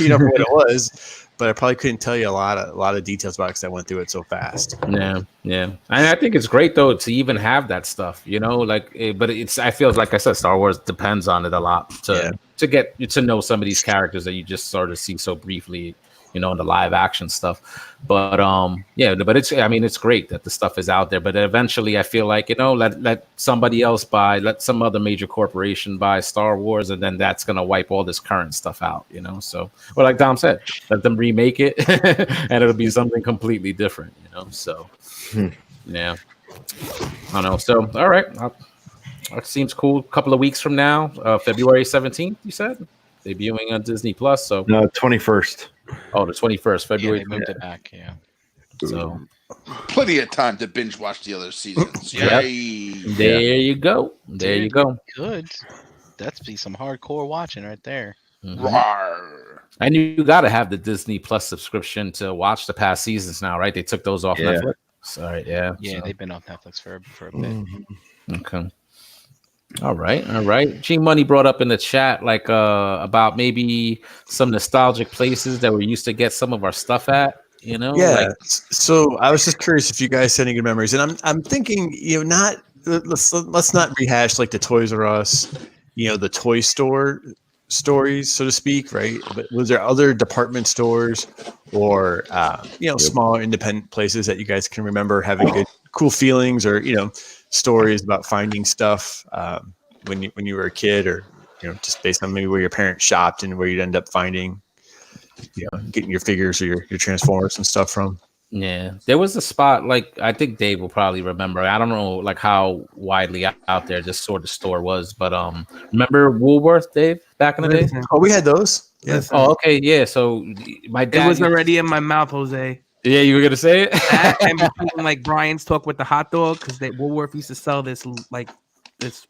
you know, for what it was. But I probably couldn't tell you a lot of details about it because I went through it so fast. Yeah. And I think it's great though to even have that stuff, you know, like. But I feel like I said, Star Wars depends on it a lot to get to know some of these characters that you just sort of see so briefly, you know, in the live action stuff. But but it's great that the stuff is out there. But eventually, I feel like, you know, let somebody else let some other major corporation buy Star Wars, and then that's gonna wipe all this current stuff out, you know. So, well, like Dom said, let them remake it, and it'll be something completely different, you know. So, yeah, I don't know. So, all right, that seems cool. A couple of weeks from now, February 17th, you said, debuting on Disney Plus. So no, 21st. Oh, the 21st, February. Yeah, they moved it back. Yeah. So plenty of time to binge watch the other seasons. Yay! There you go. There you go. Good. That's be some hardcore watching right there. Rawr. And you got to have the Disney Plus subscription to watch the past seasons now, right? They took those off Netflix. Sorry, yeah, they've been off Netflix for a bit. Okay. All right. G Money brought up in the chat like about maybe some nostalgic places that we used to get some of our stuff at, you know? Yeah. Like, so I was just curious if you guys had any good memories, and I'm thinking, you know, let's not rehash like the Toys R Us, you know, the toy store stories, so to speak, right? But was there other department stores or you know, smaller independent places that you guys can remember having good, cool feelings, or, you know, stories about finding stuff when you were a kid, or, you know, just based on maybe where your parents shopped and where you'd end up finding, you know, getting your figures or your Transformers and stuff from? Yeah, there was a spot, like I think Dave will probably remember. I don't know like how widely out there this sort of store was, but remember Woolworth, Dave, back in the day? Oh, we had those. Yes. Oh, okay, yeah. So my dad It was already in my mouth, Jose. Yeah, you were gonna say it. And between like Brian's talk with the hot dog, because Woolworth used to sell this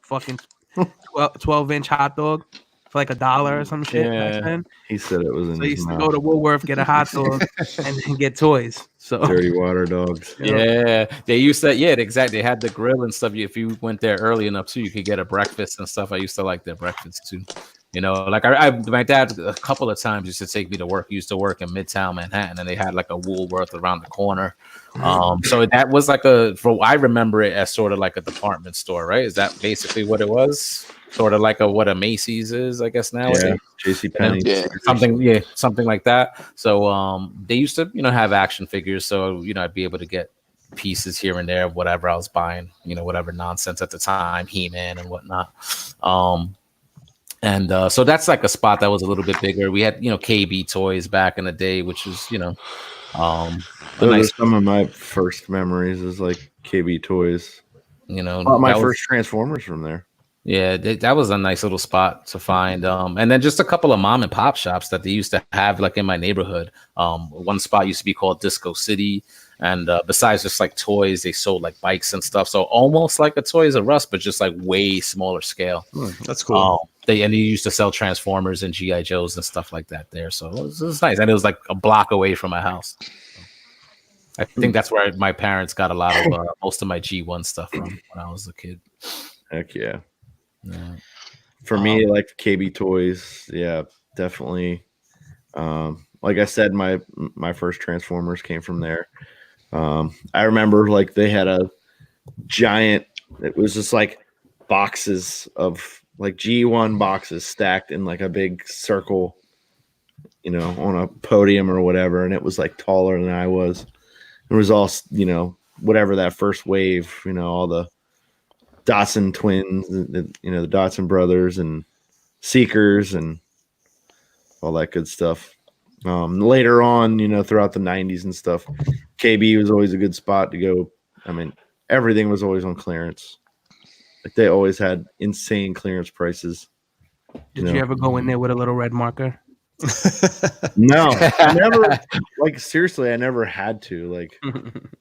fucking 12-inch hot dog for like $1 or some shit. Yeah. He said it was in So I his used to mouth. go to Woolworth, get a hot dog, and then get toys. So Dirty water dogs. Yeah, they used to. Yeah, exactly. They had the grill and stuff. If you went there early enough too, you could get a breakfast and stuff. I used to like their breakfast too. You know, like my dad a couple of times used to take me to work. He used to work in Midtown Manhattan, and they had like a Woolworth around the corner. So that was like I remember it as sort of like a department store, right? Is that basically what it was? Sort of like what a Macy's is, I guess now. Yeah, JCPenney. Something like that. So they used to, you know, have action figures. So, you know, I'd be able to get pieces here and there of whatever I was buying, you know, whatever nonsense at the time, He-Man and whatnot. So that's like a spot that was a little bit bigger. We had, you know, KB Toys back in the day, which was, you know, some of my first memories is like KB Toys. You know, my first Transformers from there. Yeah, that was a nice little spot to find. And then just a couple of mom and pop shops that they used to have like in my neighborhood. One spot used to be called Disco City. And besides just like toys, they sold like bikes and stuff. So almost like a Toys R Us, but just like way smaller scale. That's cool. They used to sell Transformers and GI Joes and stuff like that there. So it was nice, and it was like a block away from my house. I think that's where my parents got a lot of most of my G1 stuff from when I was a kid. Heck yeah. Yeah. For me, like KB Toys, yeah, definitely. Like I said, my first Transformers came from there. I remember like they had a giant. It was just like boxes of like G1 boxes stacked in like a big circle, you know, on a podium or whatever, and it was like taller than I was. It was all, you know, whatever that first wave, you know, all the Dotson twins, you know, the Dotson brothers and Seekers and all that good stuff. Later on, you know, throughout the 90s and stuff, KB was always a good spot to go. I mean, everything was always on clearance. Like they always had insane clearance prices. Did you ever go in there with a little red marker? No, I never. Like seriously, I never had to. Like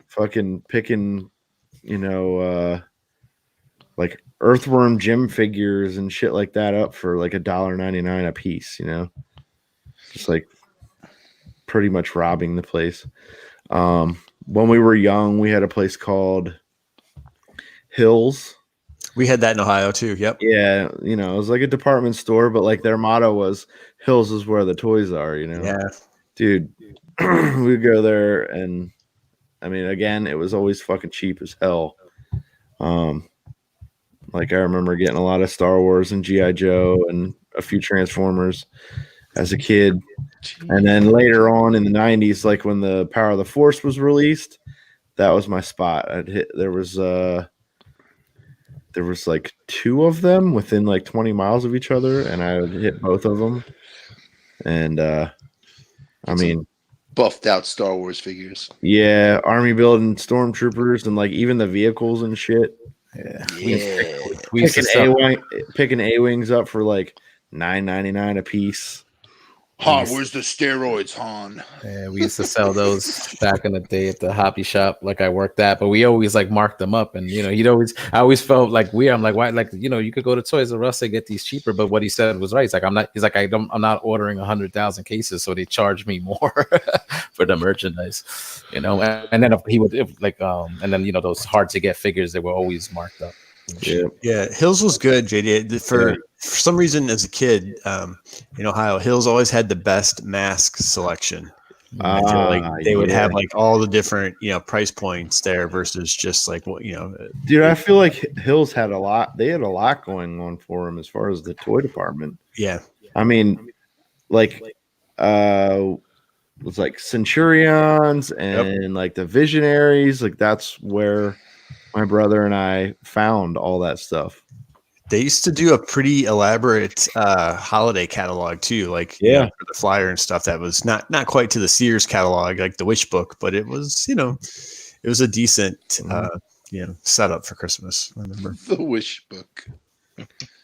fucking picking, you know, like Earthworm Jim figures and shit like that up for like $1.99 a piece. You know, just like pretty much robbing the place. When we were young, we had a place called Hills. We had that in Ohio too. Yep. Yeah, you know, it was like a department store, but like their motto was Hills is where the toys are, you know. Yeah. Dude, we'd go there and I mean, again, it was always fucking cheap as hell. Like I remember getting a lot of Star Wars and G.I. Joe and a few Transformers as a kid. And then later on in the 90s, like when the Power of the Force was released, that was my spot. There was like two of them within like 20 miles of each other, and I would hit both of them. And I mean, buffed out Star Wars figures. Yeah, army building stormtroopers and like even the vehicles and shit. Yeah. Picking A-wings up for like $9.99 a piece. Han, where's the steroids, Han? Yeah, we used to sell those back in the day at the hobby shop, like I worked at. But we always like marked them up, and you know, I always felt like weird. I'm like, why? Like, you know, you could go to Toys R Us and get these cheaper. But what he said was right. He's like, I'm not ordering 100,000 cases, so they charge me more for the merchandise, you know. And then he would and then you know those hard to get figures, they were always marked up. Yeah, Hills was good, JD. For some reason, as a kid in Ohio, Hills always had the best mask selection. I feel like they would have like all the different, you know, price points there versus just like what, you know. Dude, I feel like Hills had a lot. They had a lot going on for them as far as the toy department. Yeah, I mean, like, it was like Centurions and like the Visionaries. Like that's where my brother and I found all that stuff. They used to do a pretty elaborate holiday catalog too, like you know, for the flyer and stuff. That was not quite to the Sears catalog, like the Wish Book, but it was, you know, it was a decent you know, setup for Christmas. I remember the Wish Book.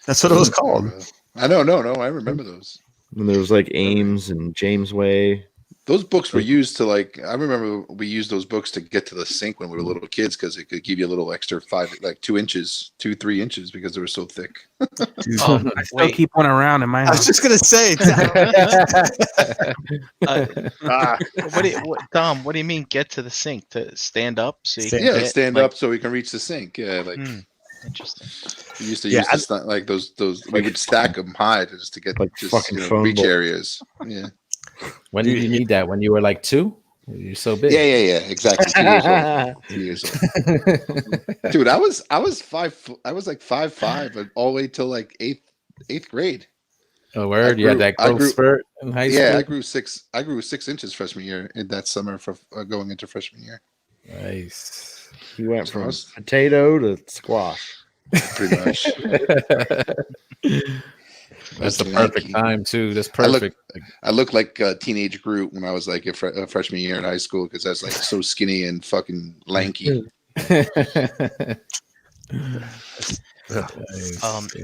That's what it was called. I know, no, I remember those. And there was like Ames and James Way. Those books were used to I remember we used those books to get to the sink when we were little kids because it could give you a little extra 2 inches, 2-3 inches because they were so thick. I still keep one around in my house. I was just gonna say, Tom, what do you mean get to the sink? To stand up so you can stand up so we can reach the sink. Yeah, like interesting. We used to use this, like those we would stack them high just to get like just reach areas. Yeah. When did you need that? When you were like 2? You're so big. Yeah. Exactly. 2 years old. Dude, I was 5. I was like 5'5", all the way till like eighth grade. Oh, word! You had that growth spurt in high school. Yeah, I grew 6 inches freshman year in that summer for going into freshman year. Nice. You went from potato to squash. Pretty much. That's the perfect time too. That's perfect. I looked like teenage Groot when I was like a freshman year in high school because I was like so skinny and fucking lanky. I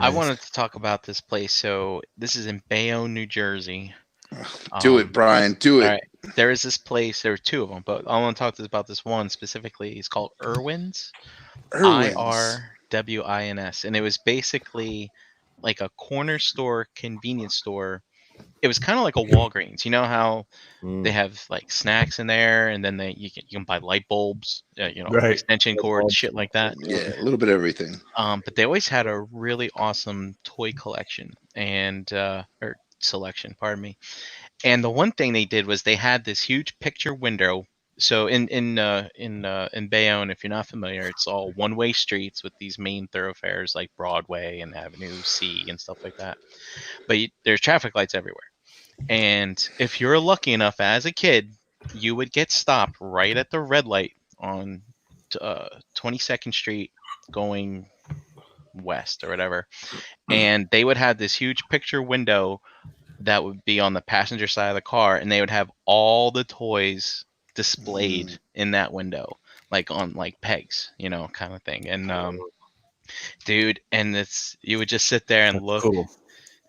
wanted to talk about this place. So this is in Bayonne, New Jersey. Do it, Brian. Do it. All right. there is this place. There were two of them, but I want to talk about this one specifically. It's called Irwin's. Irwin's. IRWINS, and it was basically like a corner store, convenience store. It was kind of like a Walgreens. You know how they have like snacks in there, and then you can buy light bulbs, Right. extension cords, shit like that. Yeah, a little bit of everything. But they always had a really awesome toy collection and or selection, pardon me. And the one thing they did was they had this huge picture window. So in Bayonne, if you're not familiar, it's all one-way streets with these main thoroughfares like Broadway and Avenue C and stuff like that. But there's traffic lights everywhere. And if you're lucky enough as a kid, you would get stopped right at the red light on 22nd Street going west or whatever. And they would have this huge picture window that would be on the passenger side of the car, and they would have all the toys displayed in that window, like on like pegs, kind of thing. And dude, and you would just sit there and look, Cool.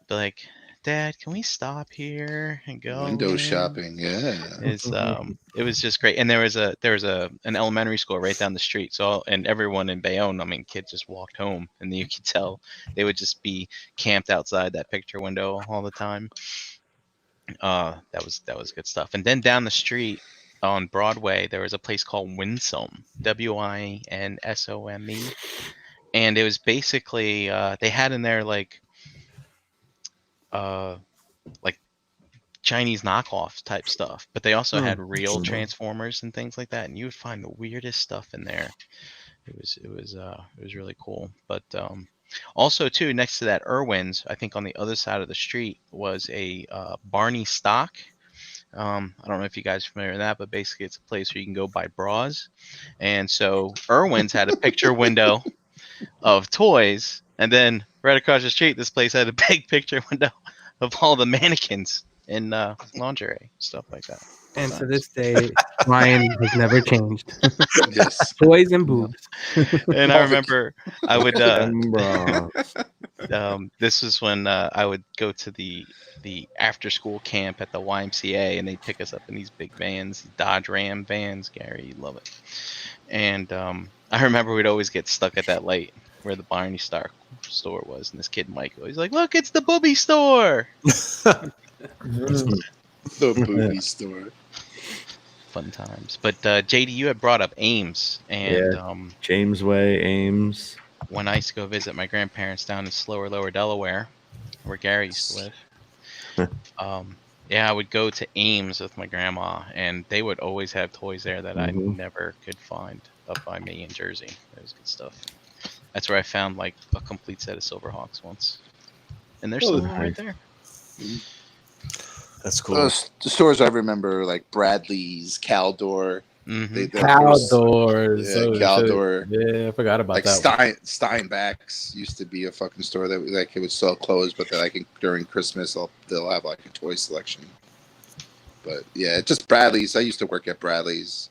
be like, Dad, can we stop here and go Window shopping, yeah. It was just great. And there was an elementary school right down the street. So and everyone in Bayonne, I mean, kids just walked home, and you could tell they would just be camped outside that picture window all the time. That was good stuff. And then down the street on Broadway, there was a place called Winsome, WINSOME, and it was basically they had in there like Chinese knockoff type stuff, but they also had real Transformers and things like that, and you would find the weirdest stuff in there. It was really cool. But also too, next to that Irwin's, I think on the other side of the street was a Barney Stock. I don't know if you guys are familiar with that, but basically it's a place where you can go buy bras. And so Irwin's had a picture window of toys, and then right across the street, this place had a big picture window of all the mannequins in lingerie, stuff like that. And to this day, Ryan has never changed. Yes. Toys and boobs. And I remember I would Bro. this was when I would go to the after school camp at the YMCA, and they'd pick us up in these big vans, Dodge Ram vans. Gary, you'd love it. And I remember we'd always get stuck at that light where the Barney Stock store was, and this kid Michael, he's like, "Look, it's the booby store." The booby store. Fun times. But JD, you had brought up Ames, and James Way, Ames. when I used to go visit my grandparents down in Slower Lower Delaware, where Gary used to live, I would go to Ames with my grandma, and they would always have toys there that I never could find up by me in Jersey. It was good stuff. That's where I found like a complete set of Silverhawks once, and there's still one right there. That's cool. The stores I remember, like Bradley's, Caldor. Caldor. Caldor. Yeah, I forgot about Like that. Steinbach's used to be a fucking store that like it would sell clothes, but like during Christmas they'll have like a toy selection. But yeah, just Bradley's. I used to work at Bradley's.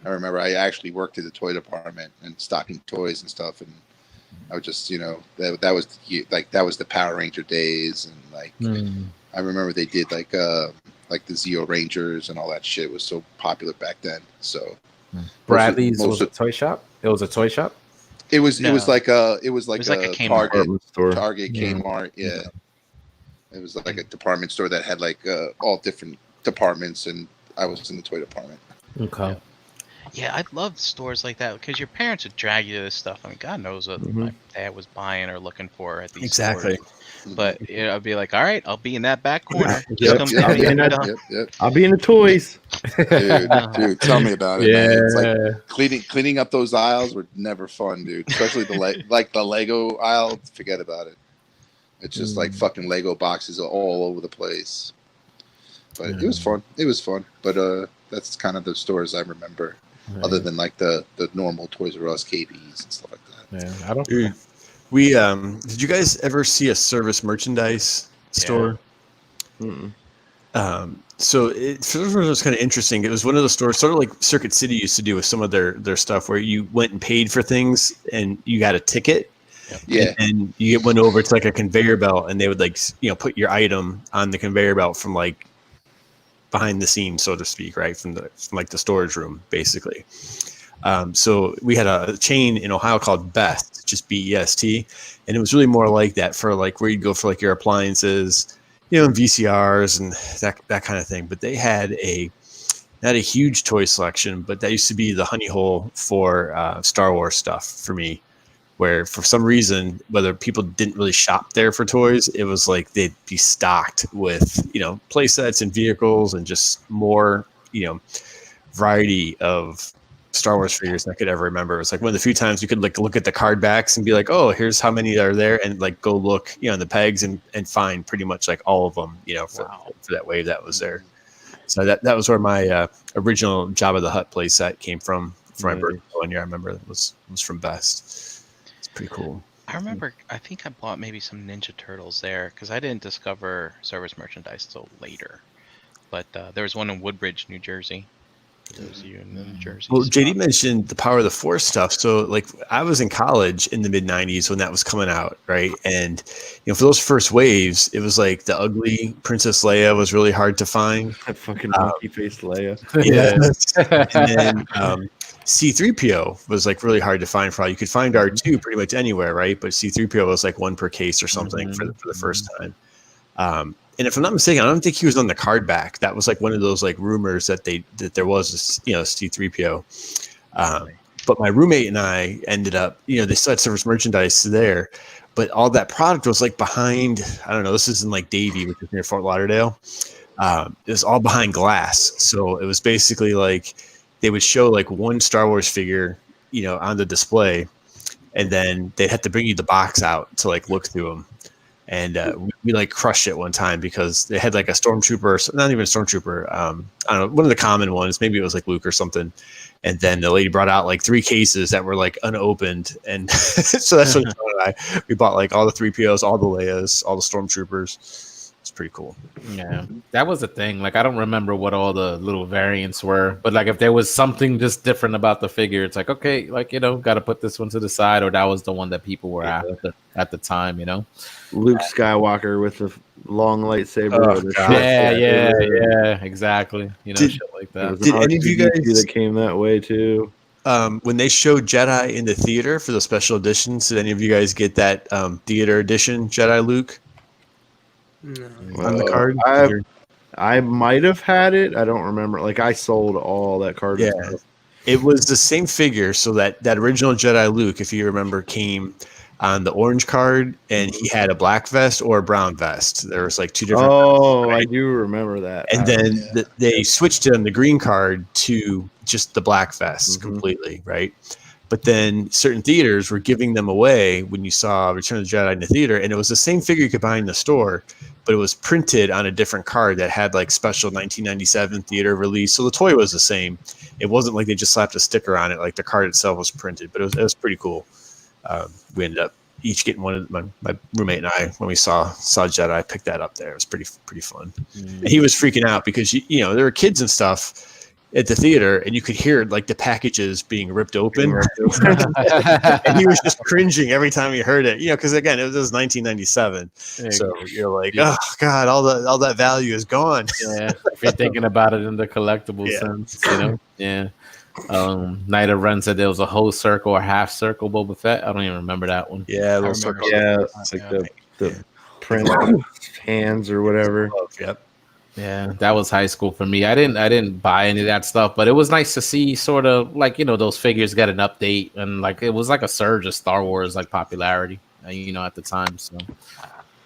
I remember I actually worked in the toy department and stocking toys and stuff, and I would just that was the Power Ranger days, and like I remember they did like the Zeo Rangers and all that shit was so popular back then. So Bradley's was a toy shop. It was a toy shop. It was like a Kmart. Target, Kmart. Yeah. It was like a department store that had like all different departments, and I was in the toy department. Okay. Yeah, I love stores like that because your parents would drag you to this stuff. I mean, God knows what my dad was buying or looking for at these stores. But I'd be like, all right, I'll be in that back corner. I'll be in the toys. Dude, tell me about it. Man. It's like cleaning up those aisles were never fun, dude. Especially the Lego aisle. Forget about it. It's just like fucking Lego boxes all over the place. But it was fun. It was fun. But that's kind of the stores I remember, other than like the normal Toys R Us, KBs, and stuff like that. Yeah, I don't. We did you guys ever see a service merchandise store? So it was kind of interesting. It was one of those stores, sort of like Circuit City used to do with some of their stuff, where you went and paid for things and you got a ticket. Yeah. And you went over to like a conveyor belt, and they would like put your item on the conveyor belt from like behind the scenes, so to speak, right from like the storage room, basically. So we had a chain in Ohio called Best, just BEST, and it was really more like that for like where you'd go for like your appliances, and VCRs and that kind of thing. But they had not a huge toy selection, but that used to be the honey hole for Star Wars stuff for me, where for some reason, whether people didn't really shop there for toys, it was like they'd be stocked with, play sets and vehicles and just more, variety of Star Wars figures than I could ever remember. It was like one of the few times you could like look at the card backs and be like, oh, here's how many are there, and like go look, on the pegs and find pretty much like all of them, for that wave that was there. So that was where my original Jabba the Hutt play set came from for my birthday one year. I remember it was from Best. It's pretty cool. I remember, I think I bought maybe some Ninja Turtles there because I didn't discover service merchandise till later. But there was one in Woodbridge, New Jersey. Those of you in the New Jersey. Well, JD mentioned the Power of the Force stuff. So, like, I was in college in the mid '90s when that was coming out, right? And for those first waves, it was like the ugly Princess Leia was really hard to find. That fucking monkey faced Leia. Yeah. And then C-3PO was like really hard to find for all. You could find R2 pretty much anywhere, right? But C-3PO was like one per case or something for the first time. And if I'm not mistaken, I don't think he was on the card back. That was like one of those like rumors that there was C-3PO. But my roommate and I ended up, they still had service merchandise there, but all that product was like behind, I don't know, this is in like Davie, which is near Fort Lauderdale. It was all behind glass. So it was basically like they would show like one Star Wars figure, on the display, and then they'd have to bring you the box out to like look through them. And we like crushed it one time because they had like a stormtrooper, not even a stormtrooper. I don't know, one of the common ones. Maybe it was like Luke or something. And then the lady brought out like 3 cases that were like unopened, and so that's when John and we bought like all the 3POs, all the Leias, all the stormtroopers. It's pretty cool. Yeah, that was the thing. Like, I don't remember what all the little variants were, but like if there was something just different about the figure, it's like, okay, like, got to put this one to the side, or that was the one that people were after at the time, Luke Skywalker with the long lightsaber. Oh, yeah, exactly. Shit like that. Did any of you guys that came that way too? When they showed Jedi in the theater for the special editions, did any of you guys get that theater edition Jedi Luke? No. On the card? I might have had it. I don't remember. Like, I sold all that card. Yeah. It was the same figure. So that original Jedi Luke, if you remember, came on the orange card, and he had a black vest or a brown vest. There was like 2 different. Oh, vests, right? I do remember that. And then they switched it on the green card to just the black vest completely, right? But then certain theaters were giving them away when you saw Return of the Jedi in the theater, and it was the same figure you could buy in the store, but it was printed on a different card that had like special 1997 theater release. So the toy was the same. It wasn't like they just slapped a sticker on it; like the card itself was printed. But it was pretty cool. We ended up each getting one. My roommate and I, when we saw Jedi, picked that up there. It was pretty fun. And he was freaking out because there were kids and stuff at the theater, and you could hear like the packages being ripped open. And he was just cringing every time he heard it, because again, it was 1997. So you're like, oh God, all that value is gone. Yeah, if you're thinking about it in the collectible sense, Yeah. Night of Ren said there was a whole circle or half circle Boba Fett. I don't even remember that one. Yeah, little circle. Yeah, it's like the print hands or whatever. Yep. Yeah, that was high school for me. I didn't buy any of that stuff, but it was nice to see sort of like, those figures get an update, and like it was like a surge of Star Wars like popularity, at the time. So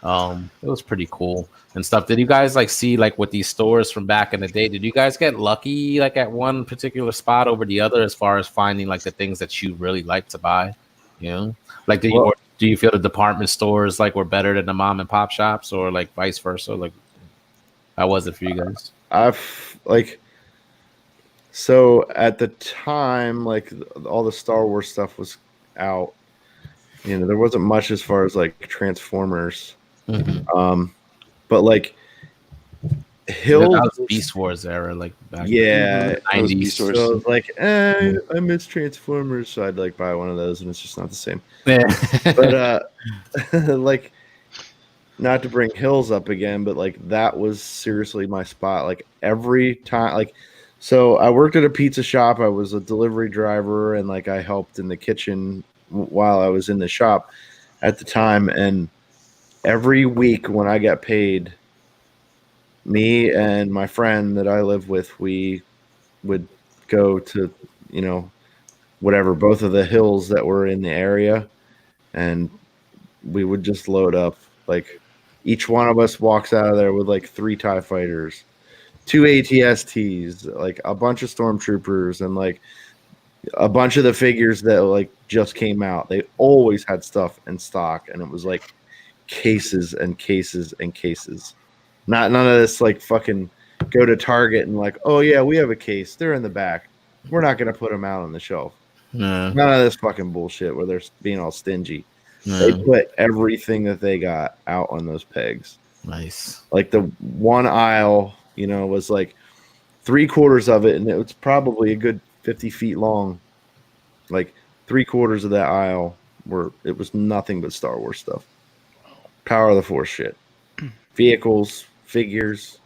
it was pretty cool and stuff. Did you guys like see like with these stores from back in the day, did you guys get lucky like at one particular spot over the other as far as finding like the things that you really like to buy? Like do you feel the department stores like were better than the mom and pop shops, or like vice versa? Like, how was it for you guys? So at the time, like all the Star Wars stuff was out. There wasn't much as far as like Transformers. But like Hill, that was Beast Wars era, like back in the 90s. So I was like, I miss Transformers, so I'd like buy one of those, and it's just not the same. Yeah. But like not to bring Hills up again, but like that was seriously my spot. Like every time, like, so I worked at a pizza shop. I was a delivery driver, and like I helped in the kitchen while I was in the shop at the time. And every week when I got paid, me and my friend that I live with, we would go to, you know, whatever, both of the hills that were in the area, and we would just load up. Like each one of us walks out of there with like 3 TIE fighters, 2 ATSTs, like a bunch of stormtroopers, and like a bunch of the figures that like just came out. They always had stuff in stock, and it was like cases and cases and cases. None of this like fucking go to Target and like, oh yeah, we have a case. They're in the back. We're not gonna put them out on the shelf. No. None of this fucking bullshit where they're being all stingy. No. They put everything that they got out on those pegs. Nice. Like the one aisle, you know, was like 3/4 of it, and it was probably a good 50 feet long. Like 3/4 of that aisle it was nothing but Star Wars stuff. Power of the Force shit. Vehicles, figures.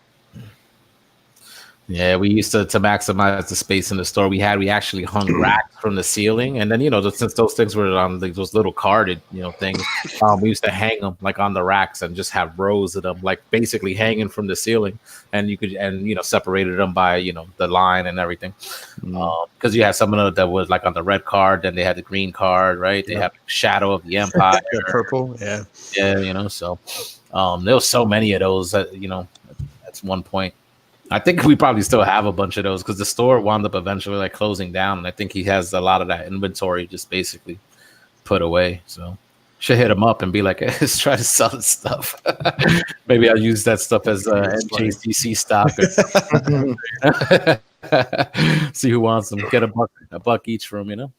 Yeah, we used to maximize the space in the store. We actually hung racks from the ceiling, and then, you know, since those things were on those little carded, you know, things, we used to hang them like on the racks and just have rows of them, like basically hanging from the ceiling, and you know, separated them by, you know, the line and everything, because you had some of them that was like on the red card, then they had the green card, right? They have Shadow of the Empire, The purple, yeah, you know. So there was so many of those that, you know, at one point. I think we probably still have a bunch of those because the store wound up eventually like closing down, and I think he has a lot of that inventory just basically put away. So should hit him up and be like, hey, let's try to sell this stuff. Maybe I'll use that stuff as NJCC stock. See who wants them. Get a buck each from, you know.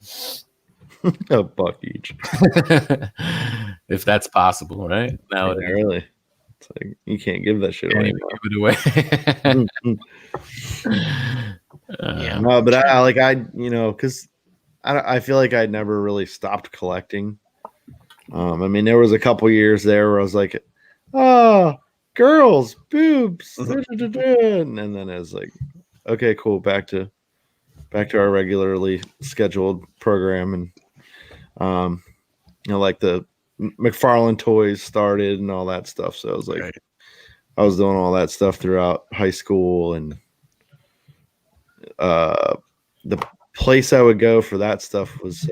A buck each. If that's possible, right? Now Yeah, really. It's like you can't give that shit away. Give it away. Yeah. No, but you know, because I feel like I never really stopped collecting. I mean, there was a couple years there where I was like, oh, girls, boobs, and then it was like, okay, cool, back to our regularly scheduled program, and you know, like the McFarlane toys started and all that stuff. So I was like, I was doing all that stuff throughout high school, and the place I would go for that stuff was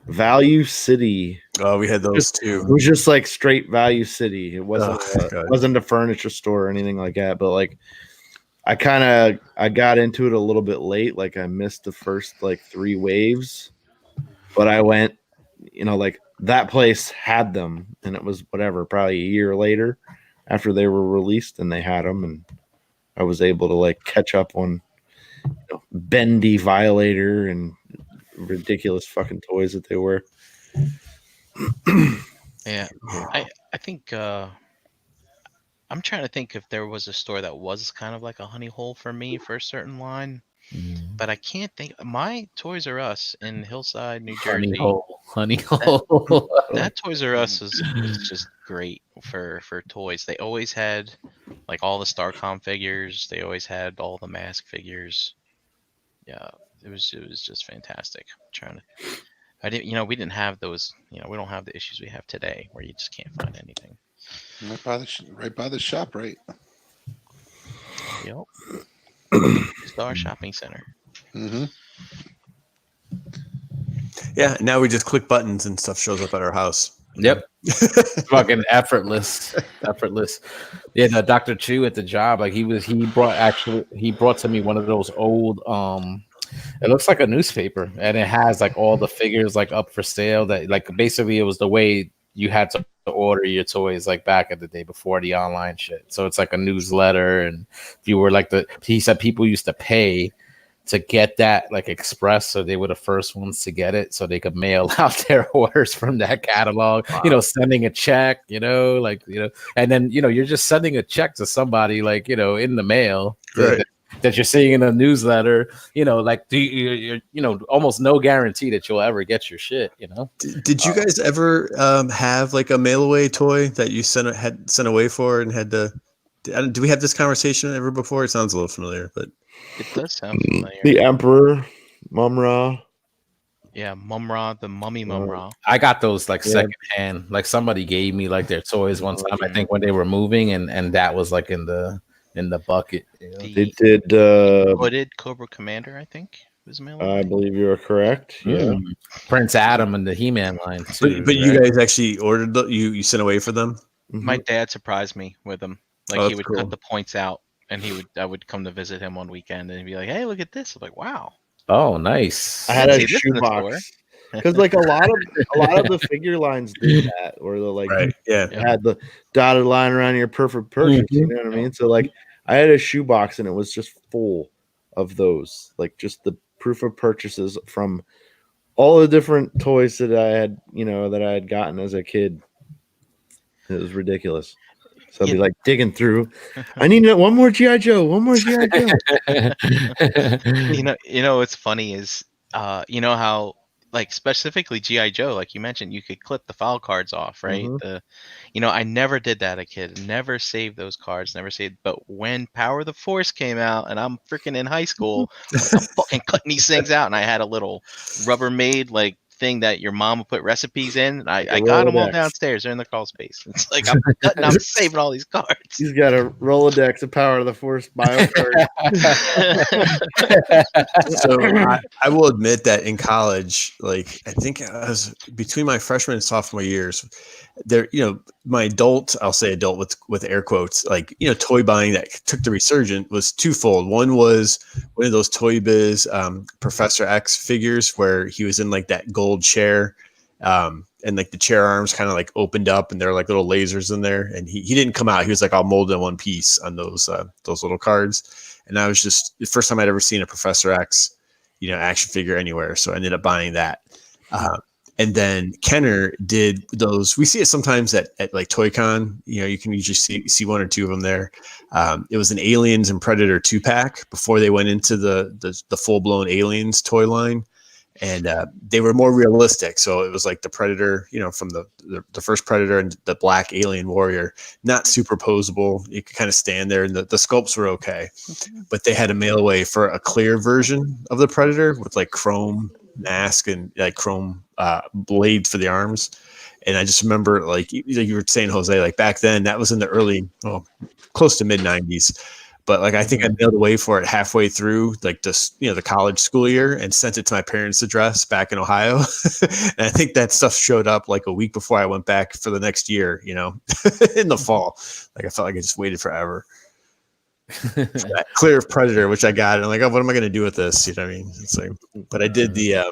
Value City. Oh, we had those too. It was just like straight Value City. It wasn't a furniture store or anything like that. But like, I got into it a little bit late. Like I missed the first like 3 waves, but I went, you know, like that place had them, and it was whatever, probably a year later after they were released, and they had them, and I was able to like catch up on, you know, Bendy Violator and ridiculous fucking toys that they were. Yeah, I think I'm trying to think if there was a store that was kind of like a honey hole for me for a certain line, but I can't think. My Toys R Us in Hillside, New Jersey. Honey hole. That Toys R Us was just great for toys. They always had like all the Starcom figures. They always had all the mask figures. Yeah, it was just fantastic. We didn't have those. You know, we don't have the issues we have today where you just can't find anything. Right by the shop, right? Yep. Star Shopping Center. Mm-hmm. Yeah, now we just click buttons and stuff shows up at our house. Yep. Fucking effortless. Yeah, no, Dr. Chu at the job, like he brought to me one of those old it looks like a newspaper, and it has like all the figures like up for sale, that like basically it was the way you had to order your toys like back in the day before the online shit. So it's like a newsletter, and if you were like he said people used to pay to get that like express, so they were the first ones to get it, so they could mail out their orders from that catalog. Wow. You know, sending a check, you know, like, you know, and then, you know, you're just sending a check to somebody, like, you know, in the mail. Right. that you're seeing in a newsletter, like almost no guarantee that you'll ever get your shit, Did you guys ever have like a mail away toy that you had sent away for and had to? Do we have this conversation ever before? It sounds a little familiar, but It does sound familiar. The Emperor, Mumra. Yeah, Mumra, the mummy Mumra. I got those like Yeah. secondhand. Like somebody gave me like their toys one time, I think when they were moving, and that was like in the bucket. They The did. hooded Cobra Commander, I think, was mailed. I believe you are correct. Yeah. Mm. Prince Adam and the He-Man line too. but you right? guys actually ordered you sent away for them. My dad surprised me with them. Like Oh, he that's would cool. cut the points out, and I would come to visit him one weekend, and he'd be like, "Hey, look at this!" I'm like, "Wow." Oh, nice. I had See a this in the shoebox because like a lot of the figure lines did that, or the like Right. Yeah. Yeah. had the dotted line around your perfect purchase. You know what I mean? So like I had a shoebox and it was just full of those, like just the proof of purchases from all the different toys that I had gotten as a kid. It was ridiculous. So I'd be like digging through. I need one more GI Joe. One more GI Joe. You know what's funny is you know how like specifically GI Joe, like you mentioned, you could clip the file cards off, right? Mhm. I never did that as a kid. Never saved those cards. Never saved. But when Power of the Force came out, and I'm freaking in high school, like, I'm fucking cutting these things out, and I had a little Rubbermaid like thing that your mom would put recipes in. And I got them all Rolodex. downstairs. They're in the crawl space. It's like I'm cutting, I'm saving all these cards. He's got a Rolodex of Power of the Force bio card. So I will admit that in college, like I think I was between my freshman and sophomore years, there, my I'll say adult with air quotes, like, toy buying that took the resurgent was twofold. One was one of those Toy Biz Professor X figures where he was in like that gold chair. And like the chair arms kind of like opened up and there were like little lasers in there. And he didn't come out. He was like all molded in one piece on those little cards. And I was just the first time I'd ever seen a Professor X, action figure anywhere. So I ended up buying that. And then Kenner did those. We see it sometimes at like Toy-Con. You can usually see one or two of them there. It was an Aliens and Predator 2-pack before they went into the full-blown Aliens toy line. And they were more realistic. So it was like the Predator, from the first Predator and the black alien warrior, not superposable. You could kind of stand there and the sculpts were okay. But they had a mail away for a clear version of the Predator with like chrome mask and like chrome blades for the arms. And I just remember, like you were saying, Jose, like back then, that was in the early, close to mid 90s. But like I think I mailed away for it halfway through like this, the college school year and sent it to my parents' address back in Ohio. And I think that stuff showed up like a week before I went back for the next year, in the fall. Like I felt like I just waited forever. That clear Predator, which I got, and I'm like, oh, what am I going to do with this? You know what I mean? It's like, but I did the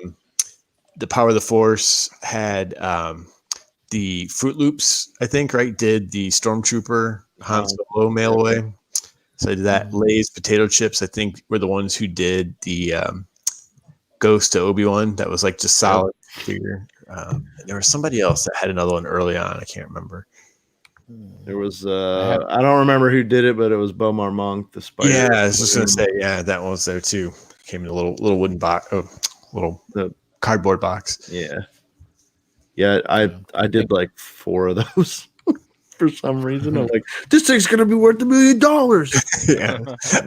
Power of the Force had the Fruit Loops, I think, right? Did the Stormtrooper Han Solo mail away. So I did that. Lay's potato chips, I think, were the ones who did the Ghost to Obi-Wan. That was like just solid figure. And there was somebody else that had another one early on. I can't remember. There was I don't remember who did it, but it was Bomar Monk, the spider. Yeah, I was just gonna say, that one was there too. Came in a little wooden box, the cardboard box. Yeah. I did like 4 of those. For some reason, I'm like, this thing's gonna be worth $1 million. Yeah,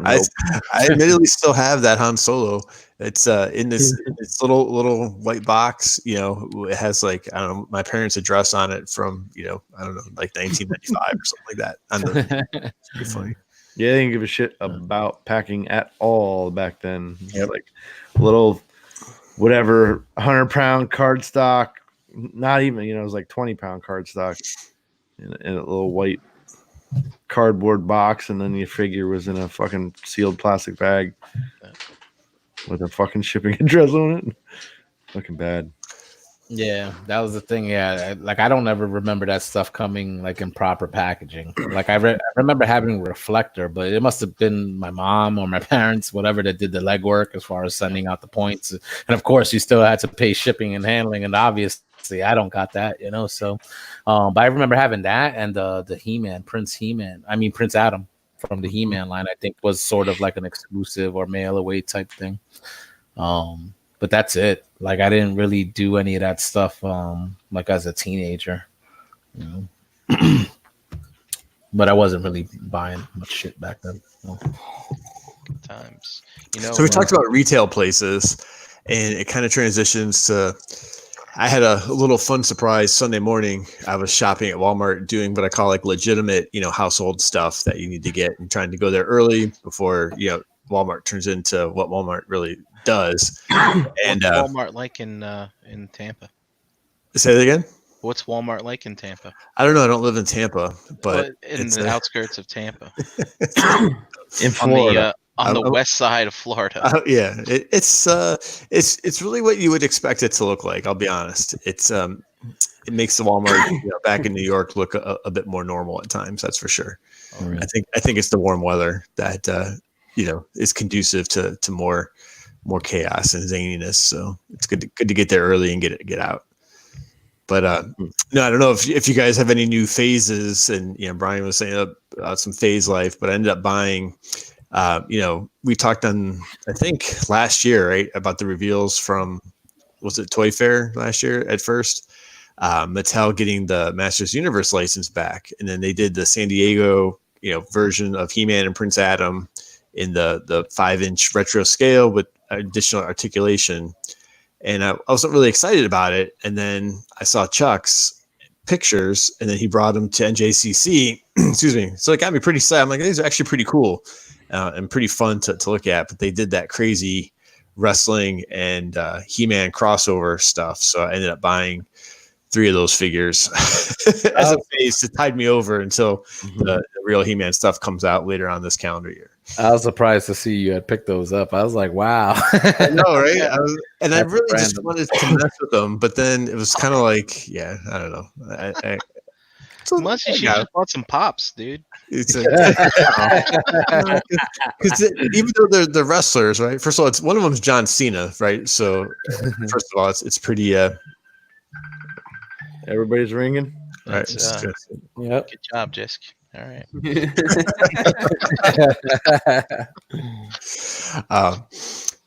I admittedly still have that Han Solo. It's in this little white box. It has like, I don't know, my parents' address on it from I don't know, like 1995 or something like that. Pretty funny. Yeah, they didn't give a shit about packing at all back then. Yeah, like little whatever 100-pound cardstock, not even it was like 20-pound cardstock. In a little white cardboard box, and then your figure was in a fucking sealed plastic bag with a fucking shipping address on it. Fucking bad. Yeah, that was the thing. Yeah, like I don't ever remember that stuff coming like in proper packaging. Like I remember having Reflector, but it must have been my mom or my parents, whatever, that did the legwork as far as sending out the points. And of course, you still had to pay shipping and handling, and obviously I don't got that, So, but I remember having that and the He-Man, Prince Adam. from the He-Man line, I think was sort of like an exclusive or mail away type thing. But that's it. Like I didn't really do any of that stuff like as a teenager, you know. But I wasn't really buying much shit back then. So. Good times. You know, So we talked about retail places, and it kind of transitions to. I had a little fun surprise Sunday morning. I was shopping at Walmart doing what I call like legitimate, household stuff that you need to get, and trying to go there early before Walmart turns into what Walmart really does. And what's Walmart like in Tampa? Say that again. What's Walmart like in Tampa? I don't know. I don't live in Tampa, but in the outskirts of Tampa, In Florida. on the west side of Florida. Yeah, it's really what you would expect it to look like. I'll be honest. It makes the Walmart back in New York look a bit more normal at times. That's for sure. Oh, really? I think it's the warm weather that is conducive to more chaos and zaniness. So it's good to get there early and get out. But no, I don't know if you guys have any new phases. And Brian was saying about some phase life, but I ended up buying. We talked on I think last year, right, about the reveals from was it Toy Fair last year at first. Mattel getting the Masters Universe license back, and then they did the San Diego version of He-Man and Prince Adam in the 5-inch retro scale with additional articulation. And I wasn't really excited about it. And then I saw Chuck's pictures, and then he brought them to NJCC. Excuse me. So it got me pretty sad. I'm like, these are actually pretty cool and pretty fun to look at. But they did that crazy wrestling and He-Man crossover stuff. So I ended up buying 3 of those figures as a phase. It tied me over until the real He-Man stuff comes out later on this calendar year. I was surprised to see you had picked those up. I was like, wow. I know, right? I really just random. wanted to mess with them, but then it was kind of like, yeah, I don't know. Unless you should just bought some pops, dude. It's because even though they're wrestlers, right? First of all, it's one of them is John Cena, right? So first of all, it's pretty. Everybody's ringing. Right. Yep. Good job, Jisk. All right.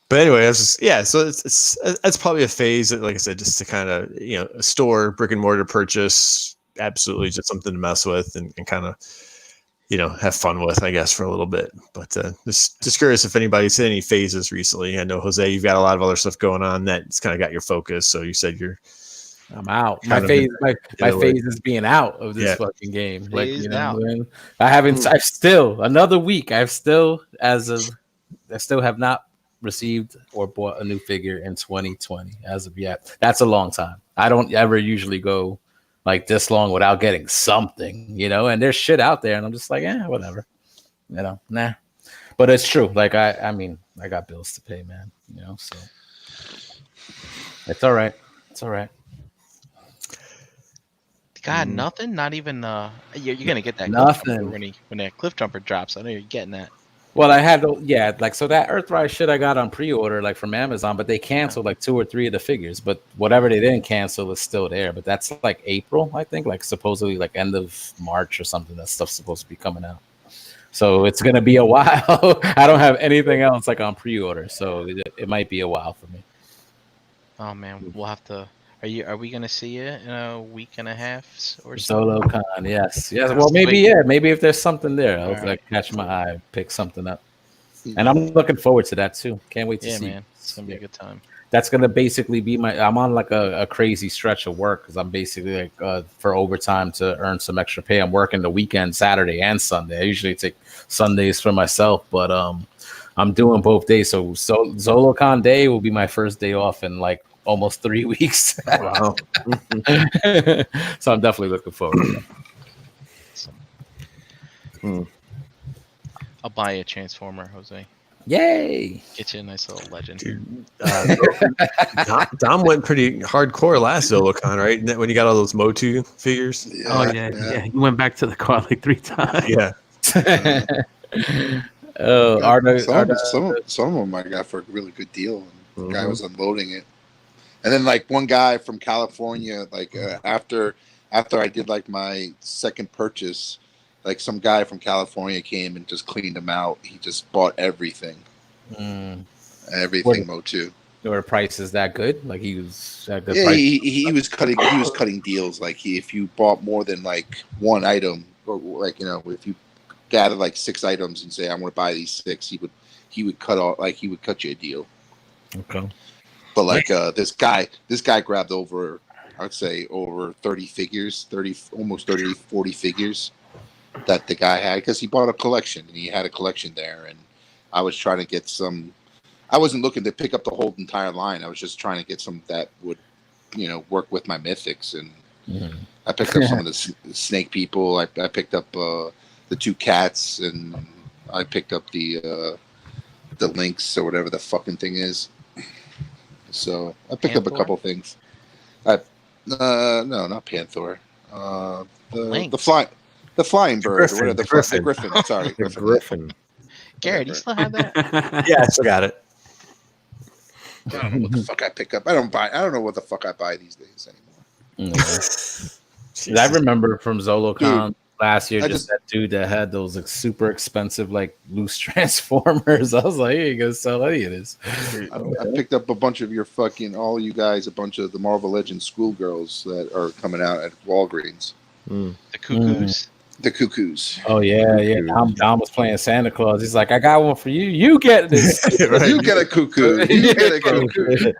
But anyway, so it's probably a phase that, like I said, just to kind of a store brick and mortar purchase, absolutely just something to mess with and kind of have fun with, I guess, for a little bit. But just curious if anybody's hit any phases recently. I know, Jose, you've got a lot of other stuff going on that's kind of got your focus. So you said I'm out. My phase is being out of this fucking game. Like, out. I haven't. I've still another week. I still have not received or bought a new figure in 2020 as of yet. That's a long time. I don't ever usually go like this long without getting something, and there's shit out there, and I'm just like, whatever, nah. But it's true. Like I mean, I got bills to pay, man. So it's all right. It's all right. God, nothing. Not even. You're gonna get that nothing when that Cliff Jumper drops. I know you're getting that. Well, I had so that Earthrise shit I got on pre-order like from Amazon, but they canceled like 2 or 3 of the figures. But whatever they didn't cancel is still there. But that's like April, I think, like supposedly like end of March or something. That stuff's supposed to be coming out. So it's gonna be a while. I don't have anything else like on pre-order, so it might be a while for me. Oh man, we'll have to. Are we gonna see it in a week and a half or so? Solo Con, yes. Well, maybe maybe if there's something there, I'll like catch my eye, pick something up, and I'm looking forward to that too. Can't wait to see. Man, it's gonna be a good time. That's gonna basically be I'm on like a crazy stretch of work because I'm basically like for overtime to earn some extra pay. I'm working the weekend, Saturday and Sunday. I usually take Sundays for myself, but I'm doing both days. So ZoloCon day will be my first day off in like almost 3 weeks. Wow. So I'm definitely looking forward to that. I'll buy you a Transformer, Jose. Yay! Get you a nice little legend. Dude, Dom went pretty hardcore last ZoloCon, right? When you got all those Motu figures. Yeah. You went back to the car like 3 times. Yeah. Some of them I got for a really good deal. And the guy was unloading it. And then like one guy from California, like after I did like my second purchase, Like some guy from California came and just cleaned them out. He just bought everything, everything Motu. Were prices that good? Like he was at good Yeah, price? he was cutting deals. Like if you bought more than like one item, or like if you gather like 6 items and say I'm going to buy these 6, he would cut you a deal. Okay. But like this guy grabbed over, I'd say over 30 figures, 40 figures that the guy had, because he bought a collection and he had a collection there, and I was trying to get some. I wasn't looking to pick up the whole entire line. I was just trying to get some that would, work with my mythics, and I picked up some of the snake people. I picked up the 2 cats, and I picked up the lynx or whatever the fucking thing is. So I picked up a couple things. No, not Panther. The flying bird, or whatever, the griffin. Sorry, The Griffin. Garrett, you still have that? Yeah, I still got it. I don't know what the fuck I pick up. I don't know what the fuck I buy these days anymore. I remember from ZoloCon last year, I just that dude that had those like super expensive like loose Transformers. I was like, you ain't gonna sell any of this. I picked up a bunch of your fucking all you guys, a bunch of the Marvel Legends schoolgirls that are coming out at Walgreens. The cuckoos. The cuckoos. Oh yeah. Dom was playing Santa Claus. He's like, I got one for you. You get this. Right. You get a cuckoo. You get a cuckoo.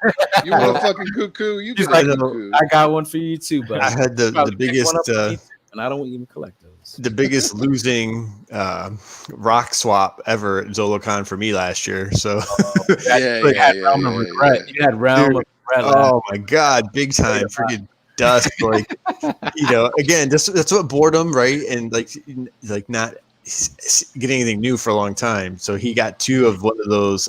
You want a fucking cuckoo? You get a cuckoo. I got one for you too, but I had the biggest, and I don't even collect those. the biggest losing rock swap ever at ZoloCon for me last year. So You had Realm of Regret. You had Realm of Regret. oh my god, big time, freaking dust. Like again, that's what boredom, right? And like not getting anything new for a long time. So he got 2 of one of those.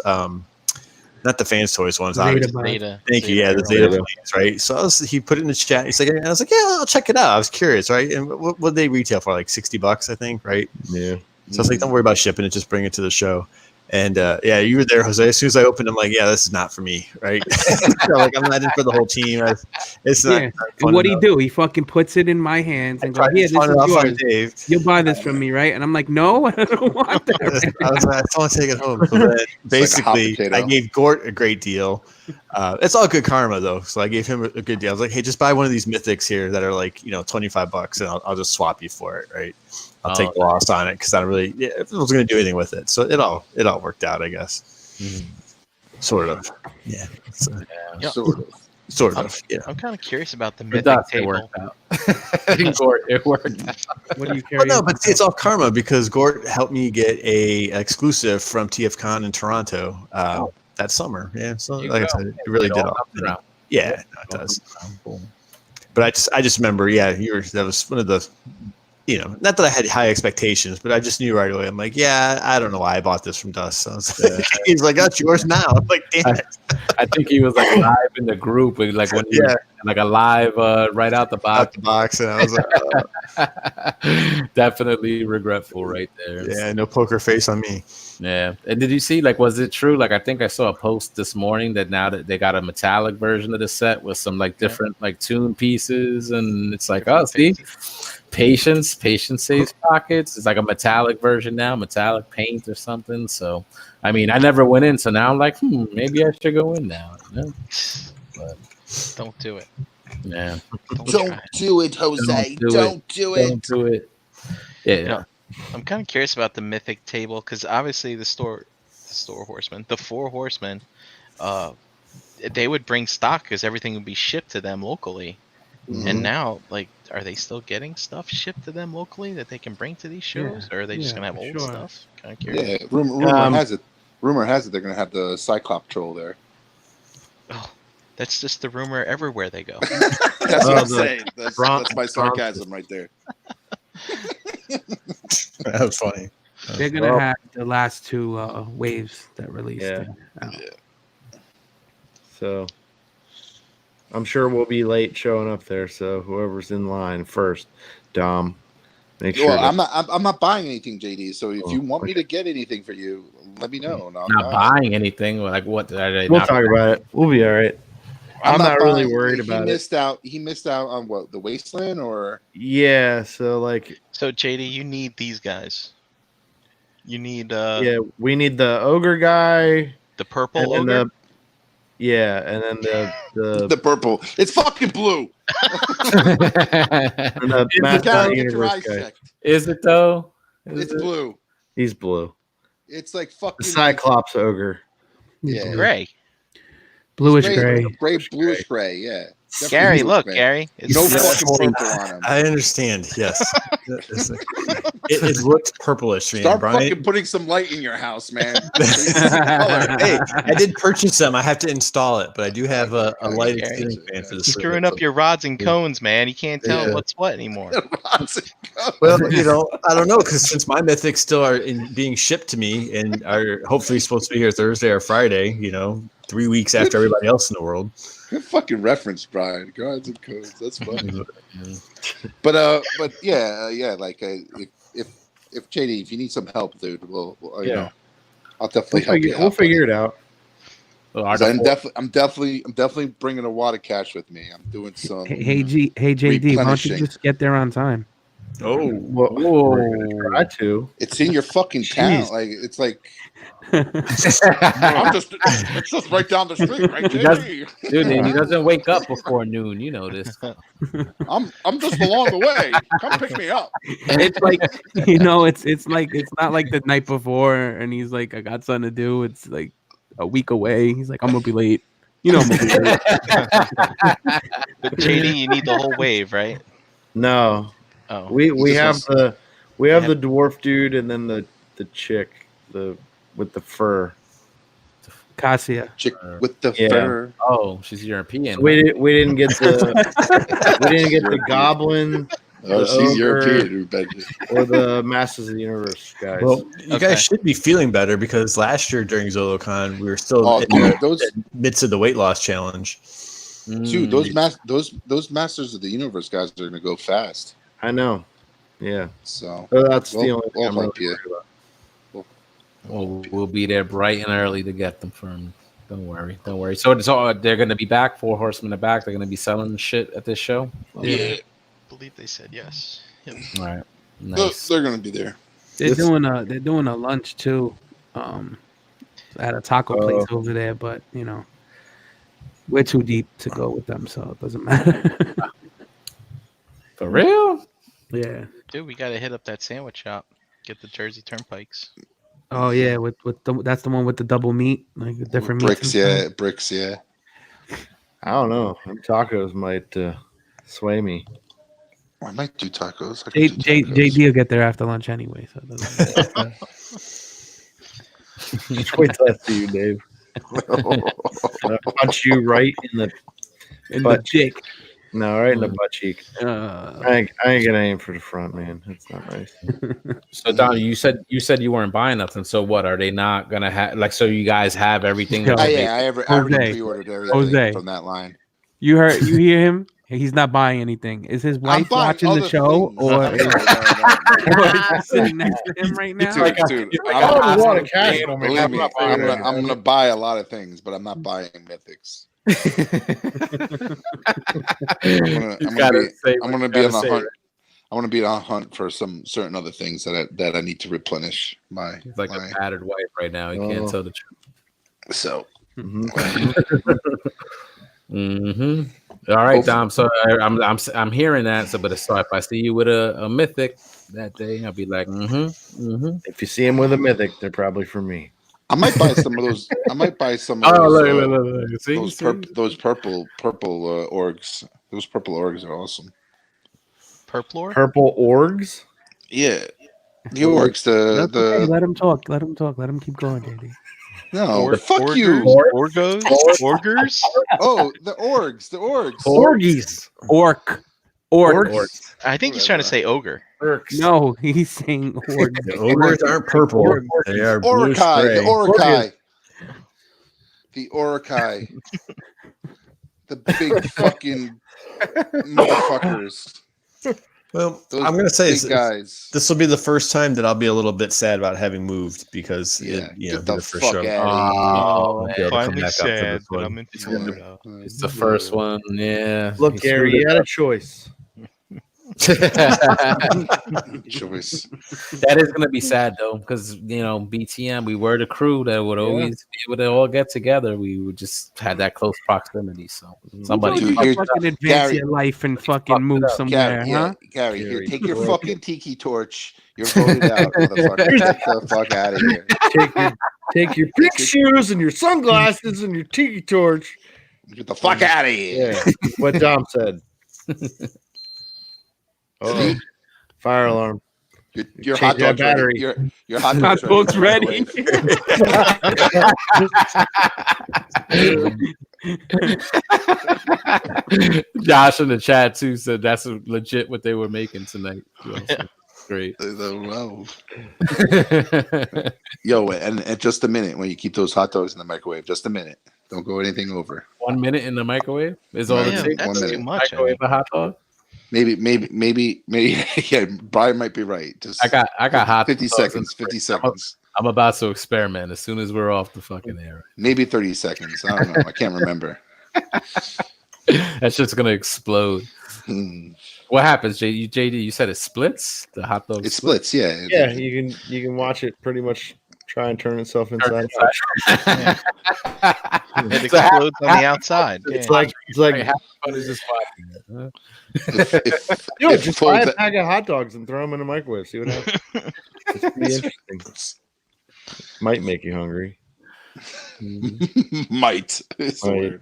Not the Fans Toys ones, obviously. Zeta. Thank you. Yeah, the Zeta planes, right? So he put it in the chat. He's like, I was like, yeah, I'll check it out. I was curious, right? And what did they retail for? Like $60, I think, right? Yeah. So I was like, don't worry about shipping it, just bring it to the show. And you were there, Jose. As soon as I opened, I'm like, yeah, this is not for me, right? So, like, I'm not in for the whole team. It's not. Yeah. And what he do? He fucking puts it in my hands and goes, "Here, this is yours. Dave. You'll buy this from me, right?" And I'm like, "No, I don't want that." I was like, I want to take it home. So then, basically, I gave Gort a great deal. It's all good karma, though. So I gave him a good deal. I was like, hey, just buy one of these mythics here that are like, $25, and I'll just swap you for it, right? I'll take the loss on it because I wasn't going to do anything with it. So it all worked out, I guess. Sort of. Yeah. Sort of. Yeah. I'm kind of curious about the It mythic table. worked out. It worked out. What do you carry? Well, no, but it's all karma because Gort helped me get a exclusive from TFCon in Toronto that summer. Yeah. So like I said, it really did all. Yeah, no, it does. But I just remember, that was one of the, not that I had high expectations, but I just knew right away. I'm like, yeah, I don't know why I bought this from Dust. So he's like, that's yours now. I'm like, damn it. I think he was like live in the group, like when like a live right out the box. Out the box, and I was like, definitely regretful right there. Yeah, no poker face on me. Yeah. And did you see, like, was it true? Like, I think I saw a post this morning that now that they got a metallic version of the set with some like different like tune pieces, and it's like, oh, see, patience saves pockets. It's like a metallic version now, metallic paint or something. So, I mean, I never went in, so now I'm like, maybe I should go in now. But Don't do it. yeah, Don't do it, Jose. Don't do it. Don't do it. Yeah. I'm kind of curious about the mythic table because obviously the four horsemen, they would bring stock because everything would be shipped to them locally. Mm-hmm. And now, like, are they still getting stuff shipped to them locally that they can bring to these shows, or are they just gonna have old stuff? Kind of curious. Yeah, rumor has it they're gonna have the Cyclops troll there. Oh, that's just the rumor everywhere they go. That's what I'm saying. That's my sarcasm right there. That was funny. They're gonna have the last 2 waves that released. Yeah. So I'm sure we'll be late showing up there. So whoever's in line first, Dom, make sure. Well, I'm not buying anything, JD. So if you want me to get anything for you, let me know. Not buying anything. Like what? We'll talk about it. We'll be all right. I'm not really buying- worried about it. He missed out on what, the Wasteland or Yeah, so like, So JD, you need these guys. You need yeah, we need the ogre guy, the purple and then ogre. and then the purple. It's fucking blue. and the Master of Gary, the get your Universe eyes guy. checked. Is it though? It's blue. He's blue. It's like The fucking Cyclops ogre. Yeah. Gray. Bluish gray, gray. bluish gray. Yeah. Definitely Gary, bluish look, gray. Gary. No It's fucking purple on him. I understand. Yes, it looks purplish, man. Start Brian. fucking putting some light in your house, man. Hey, I did purchase them. I have to install it, but I do have a lighted Gary. ceiling fan for the screwing up your rods and cones, man. You can't tell Yeah. what's what anymore. Well, I don't know, because since my mythics still are being shipped to me and are hopefully supposed to be here Thursday or Friday, 3 weeks after everybody else in the world. Good fucking reference, Brian. Gods and codes. That's funny. But yeah. Like if JD, if you need some help, dude, we'll you know, I'll definitely help you. We'll figure it out. I'm definitely bringing a water cache with me. I'm doing some. Hey JD, why don't you replenishing. just get there on time? Oh, Well, we're gonna try to. It's in your fucking town. Jeez. Like it's like it's just right down the street, right, JD? Dude, and he doesn't wake up before noon. You know this. I'm just along the way. Come pick me up. And it's like it's not like the night before, and he's like, I got something to do. It's like a week away. He's like, I'm gonna be late. I'm gonna be late. But JD, you need the whole wave, right? No, Oh, we just have wants- the dwarf dude, and then the chick with the fur. Cassia. Chick with the Yeah. fur. Oh, she's European. We didn't get the goblin Oh, The she's ogre. European, who bet you. or the Masters of the Universe guys. well, you Okay. guys should be feeling better because last year during ZoloCon, we were still Oh, in dude, the those midst of the weight loss challenge. dude, those Masters of the Universe guys are gonna go fast. I know. Yeah. So So that's the We'll- only thing we'll I'm help really you. worried about. We'll be there bright and early to get them from. Don't worry. So they're gonna be back. 4 Horsemen are back. They're gonna be selling shit at this show. yeah. I believe they said yes. Yep. All right. they're, Nice. they're gonna be there. They're doing a lunch too, at a taco place over there. But we're too deep to go with them, so it doesn't matter. For real? Yeah. Dude, we gotta hit up that sandwich shop. Get the Jersey Turnpikes. Oh yeah, that's the one with the double meat, like the different meats Bricks, and yeah, stuff. bricks, yeah. I don't know. Them tacos might sway me. I might do tacos. I could do tacos. JD will get there after lunch anyway, so it doesn't matter. Just wait till I see you, Dave. I'll punch you right in the In the But- chick. no, right in the butt cheek. Uh, I ain't gonna aim for the front, man. That's not nice. So Don, you said you weren't buying nothing. So what are they not gonna have? Like, so you guys have everything? Yeah. that they- I already Jose. pre-ordered everything Jose. from that line. you hear him? He's not buying anything. Is his wife buying watching the other show, things. or No, is no. she sitting next to him right now? Dude, I don't want to cash it. believe me, I'm gonna buy a lot of things, but I'm not buying mythics. I'm gonna be on the hunt. I want to be on the hunt for some certain other things that I need to replenish my. He's like my a battered wife right now. He can't Oh. tell the truth. so Mhm. Mm-hmm. All right, Dom. So I'm hearing that. So, but if I see you with a mythic that day, I'll be like, If you see him with a mythic, they're probably for me. I might buy some of those. I might buy some of Oh, those. look. See, Those purple orgs. Those purple orgs are awesome. Purplore? Purple orgs. Yeah, the orgs. That's okay. The Let him talk. Let him talk. Let him keep going, JD. no, fuck you. Orgos? Orgers? Oh, the orgs. The orgs. Orgies. Orc. I think he's trying to say ogre. No, he's saying orc. The ogres aren't purple. They are bluish Orokai. gray. The Orokai. The Orokai. The big fucking motherfuckers. Well, Those I'm gonna say big guys. this will be the first time that I'll be a little bit sad about having moved because Yeah, you know, get the the first fuck show. out Oh, of man. here. to come Finally back up to sad this that one. I'm in Florida. It's the first one. Yeah. Look, Gary, you had a choice. Choice. That is gonna be sad though, because BTM, we were the crew that would always be able to all get together. We would just had that close proximity. So somebody, Dude, You here- can fucking advance Gary- your life and fucking move somewhere, Gary, huh? Gary, here, Gary, take your Gary. fucking tiki torch. You're voted out, motherfucker. Get the fuck out of here. Take your pictures and your sunglasses and your tiki torch. Get the fuck out of here. Yeah, what Dom said. Oh, fire alarm. Your Change hot that dog's ready. battery. Your hot Hot dog's dog's ready. Josh in the chat too said that's legit what they were making tonight. Great. Wow. Yo, and just a minute when you keep those hot dogs in the microwave. Just a minute. Don't go anything over. 1 minute in the microwave is all Yeah, it takes. 1 That's minute. too much. Microwave a hot dog. Maybe. Yeah, Brian might be right. Just I got hot 50 dogs in seconds. the 50 fridge. seconds. I'm about to experiment as soon as we're off the fucking air. Maybe 30 seconds. I don't know. I can't remember. That's just gonna explode. Hmm. What happens, JD? You said it splits. The hot dog. It splits. Yeah. Yeah, you can watch it pretty much try and turn itself inside out. It explodes on the outside. It's Yeah. like Half the fun is just watching it. Huh? If just full buy a that- bag of hot dogs and throw them in the microwave. See what happens. It's pretty interesting. Might make you hungry. might. Is the Might.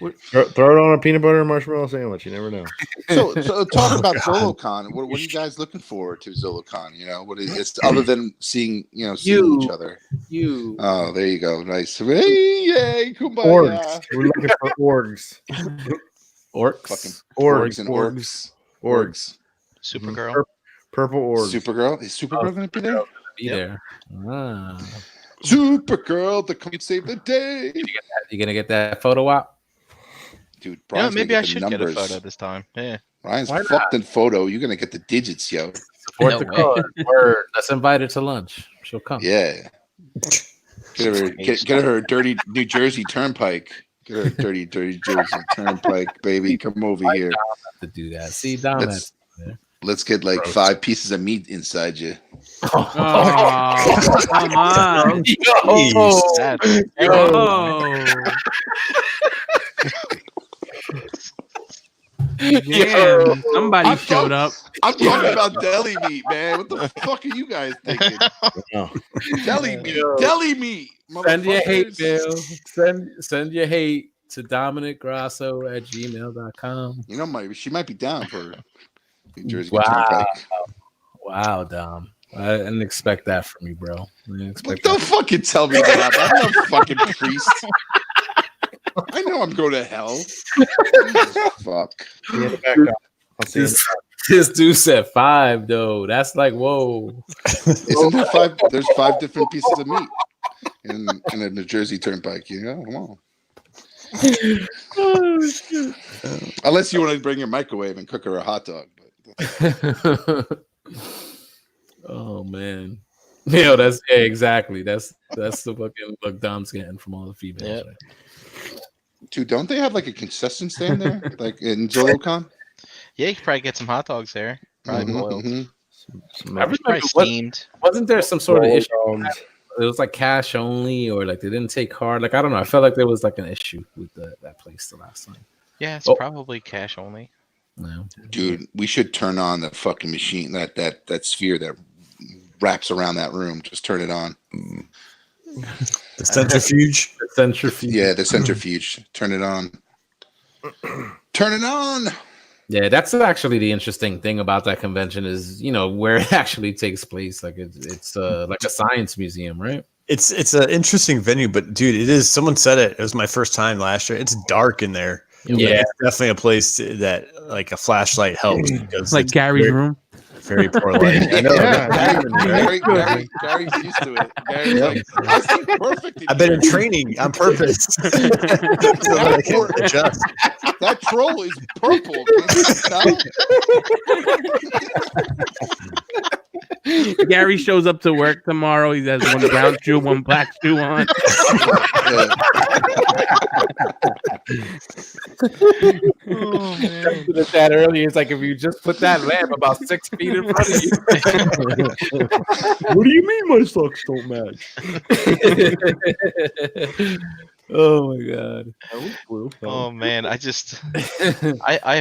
word. Throw it on a peanut butter and marshmallow sandwich. You never know. So talk about ZoloCon. What are you guys looking forward to ZoloCon? You know, what is it's other than seeing seeing each other? You. Oh, there you go. Nice. Hey, yay, kumbaya. Orgs. We're looking for orgs. Orcs. Fucking Orgs. orgs and orcs. Orgs. Supergirl. Purple orgs. Supergirl. Is Supergirl going to be there? Be there. Ah. Supergirl to come save the day. You gonna get that photo op? Dude, Yeah, Brian's maybe gonna I get the should get a numbers. photo this time. Yeah. Ryan's Why not? fucked in photo. You're gonna get the digits, yo. Support No the way. cause. Word. Let's invite her to lunch. She'll come. Yeah. Get her a dirty New Jersey Turnpike. Get her a dirty Jersey Turnpike, baby. Come over here. To do that. See, Dom Let's- has Let's get like 5 pieces of meat inside you. Oh, come on. That's Oh. Damn, somebody I'm showed up. I'm talking about deli meat, man. What the fuck are you guys thinking? No. Deli meat. Yo. Deli meat. Send your hate, motherfuckers. Bill. Send your hate to DominicGrasso@gmail.com. You know, she might be down for New Jersey Wow. Turnpike. Wow, Dom. I didn't expect that from you, bro. I didn't expect Don't that. fucking tell me that. I'm no fucking priest. I know I'm going to hell. Fuck. See you in the back up. I'll see you in the This dude said 5, though. That's like, whoa. Isn't there 5? There's 5 different pieces of meat in a New Jersey Turnpike. You know, come on. Oh, shit. Unless you want to bring your microwave and cook her a hot dog. Oh man. Yeah, exactly. That's the fucking look Dom's getting from all the females. Yep. Right? Dude, don't they have like a concession stand there, like in ZoloCon? Yeah, you could probably get some hot dogs there. Probably boiled. Mhm. some I remember, Probably steamed. wasn't there some sort of issue? rolled It was like cash only, or like they didn't take card. Like I don't know. I felt like there was like an issue with that place the last time. Yeah, it's Oh. probably cash only. No. Dude, we should turn on the fucking machine, that sphere that wraps around that room. Just turn it on. The centrifuge. The centrifuge. Yeah, the centrifuge. Turn it on. Turn it on. Yeah, that's actually the interesting thing about that convention is where it actually takes place. Like it's like a science museum, right? It's an interesting venue, but dude, it is. Someone said it. It was my first time last year. It's dark in there. Yeah. It's definitely a place that like a flashlight helps because Like it's Gary's very- room. Very poor lighting. I know. Yeah. Gary's used to it. Gary's like, I see perfect. I've been in training on purpose so that I can adjust. That troll is purple. Can you tell? Gary shows up to work tomorrow. He has one brown shoe, one black shoe on. Oh, man. The chat earlier, it's like if you just put that lamp about 6 feet in front of you. What do you mean my socks don't match? Oh my god. Oh man, I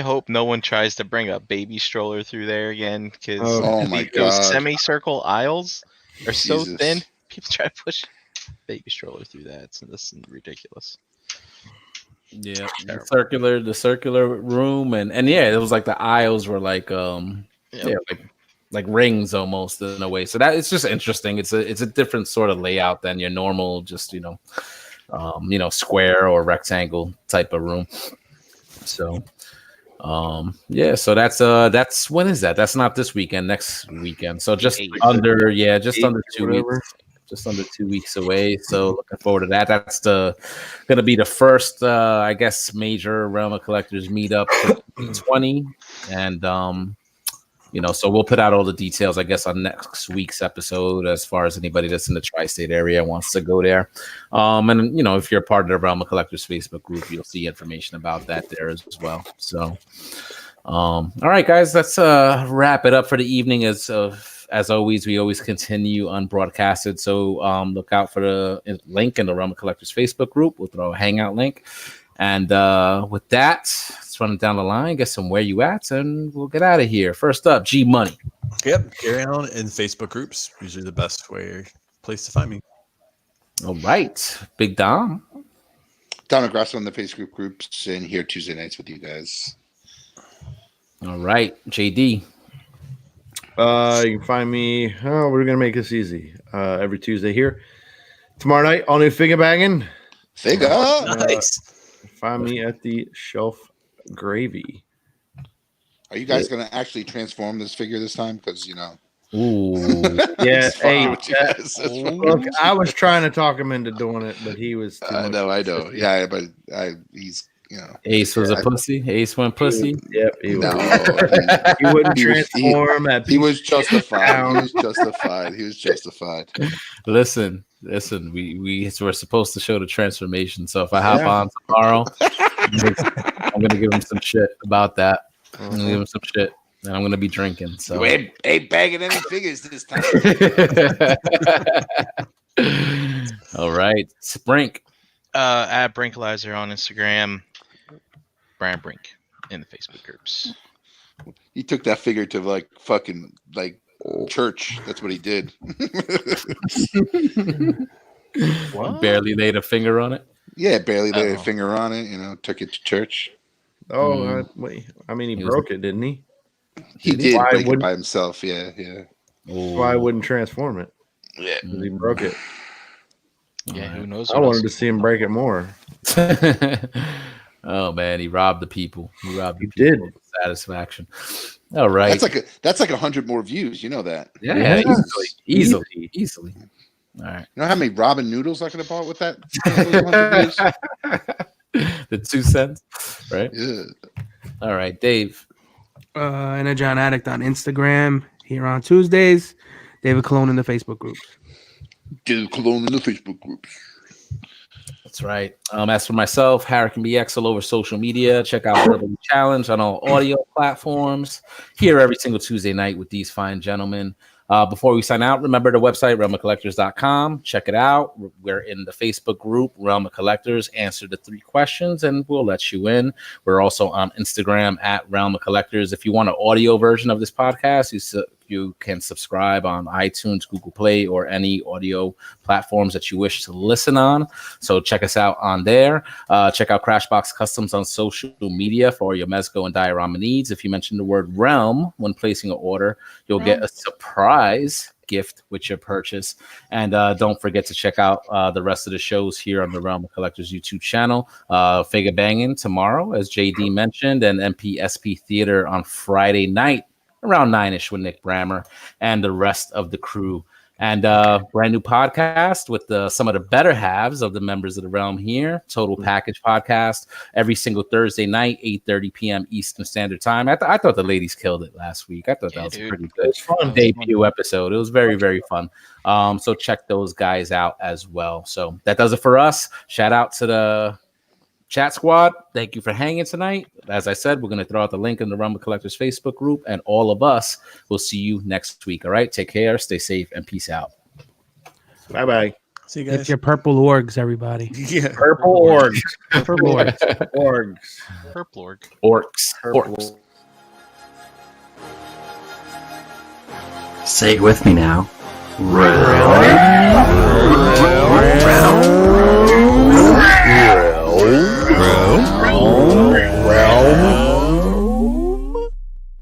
hope no one tries to bring a baby stroller through there again because Oh my those God. semicircle aisles are so Jesus. thin. People try to push baby stroller through that. This is ridiculous. Yeah, the circular room, and yeah, it was like the aisles were like yeah, like rings almost in a way. So that it's just interesting. It's a different sort of layout than your normal, just square or rectangle type of room. So yeah, so that's when is that? That's not this weekend, next weekend. So just under 2 weeks. Just under 2 weeks away, so looking forward to that. That's going to be the first, I guess, major Realm of Collectors meetup for 20, and so we'll put out all the details, I guess, on next week's episode as far as anybody that's in the tri-state area wants to go there. And if you're part of the Realm of Collectors Facebook group, you'll see information about that there as well. So, all right, guys, let's wrap it up for the evening. As always, we always continue unbroadcasted. So look out for the link in the Realm of Collectors Facebook group. We'll throw a hangout link. And with that, let's run it down the line, get some where you at, and we'll get out of here. First up, G Money. Yep, Gary Allen in Facebook groups. Usually the best place to find me. All right, Big Dom. Donna Grasso in the Facebook groups and here Tuesday nights with you guys. All right, JD. You can find me. Oh, we're gonna make this easy. Every Tuesday here. Tomorrow night, all new figure bagging. Figure. Nice. Find me at the Shelf Gravy. Are you guys going to actually transform this figure this time? Because, Ooh. Yeah. it's fine Hey, with you guys. That's fine. look, I was trying to talk him into doing it, but he was. Too I much. know. Yeah, but he's, Ace was a pussy. Ace went pussy. Yep. He no. was. He wouldn't He was- transform. He was justified. He was justified. Listen. We were supposed to show the transformation. So if I hop on tomorrow, I'm gonna give him some shit about that. I'm gonna give him some shit, and I'm gonna be drinking. So You ain't bagging any figures this time. all right, Sprink. At Brinkalizer on Instagram, Brian Brink in the Facebook groups. He took that figure to fucking church. That's what he did. What? Barely laid a finger on it. Yeah, barely laid a Uh-oh. finger on it. Took it to church. Oh, wait. I mean, he He was- broke it, didn't he? He did Why break it wouldn't- by himself. Yeah. That's why I wouldn't transform it. Yeah. 'Cause he broke it. Yeah, who knows? I wanted to see him break it more. Oh man, he robbed the people. He robbed the He people did. of satisfaction. All right. That's like 100 more views. You know that. yeah, Yeah. easily. All right. You know how many ramen noodles I could have bought with that? Those 100 views? The 2 cents, right? Yeah. All right, Dave. Energon Addict on Instagram. Here on Tuesdays. David Cologne in the Facebook groups. Get Cologne in the Facebook group. That's right. As for myself, Harrican BX all over social media. Check out Verbally Challenge on all audio platforms. Here every single Tuesday night with these fine gentlemen. Before we sign out, remember the website, realmofcollectors.com. Check it out. We're in the Facebook group, Realm of Collectors. Answer the 3 questions, and we'll let you in. We're also on Instagram at Realm of Collectors. If you want an audio version of this podcast, you can subscribe on iTunes, Google Play, or any audio platforms that you wish to listen on. So check us out on there. Check out Crashbox Customs on social media for your Mezco and diorama needs. If you mention the word Realm when placing an order, you'll get a surprise gift with your purchase. And don't forget to check out the rest of the shows here on the Realm of Collectors YouTube channel. Figure Banging tomorrow, as JD mentioned, and MPSP Theater on Friday night. around 9ish with Nick Brammer and the rest of the crew. And brand new podcast with some of the better halves of the members of the realm here. Total Package Podcast every single Thursday night, 8:30 p.m. Eastern Standard Time. I thought the ladies killed it last week. I thought that was a pretty good debut episode. It was very, very fun. So check those guys out as well. So that does it for us. Shout out to the Chat Squad. Thank you for hanging tonight. As I said, we're going to throw out the link in the Rumble Collectors Facebook group, and all of us will see you next week. All right, take care, stay safe, and peace out. Bye. See you guys. Get your purple orgs, everybody. Yeah. Purple orgs. Purple orgs. Orgs. Herplorg. Orcs. Say it with me now.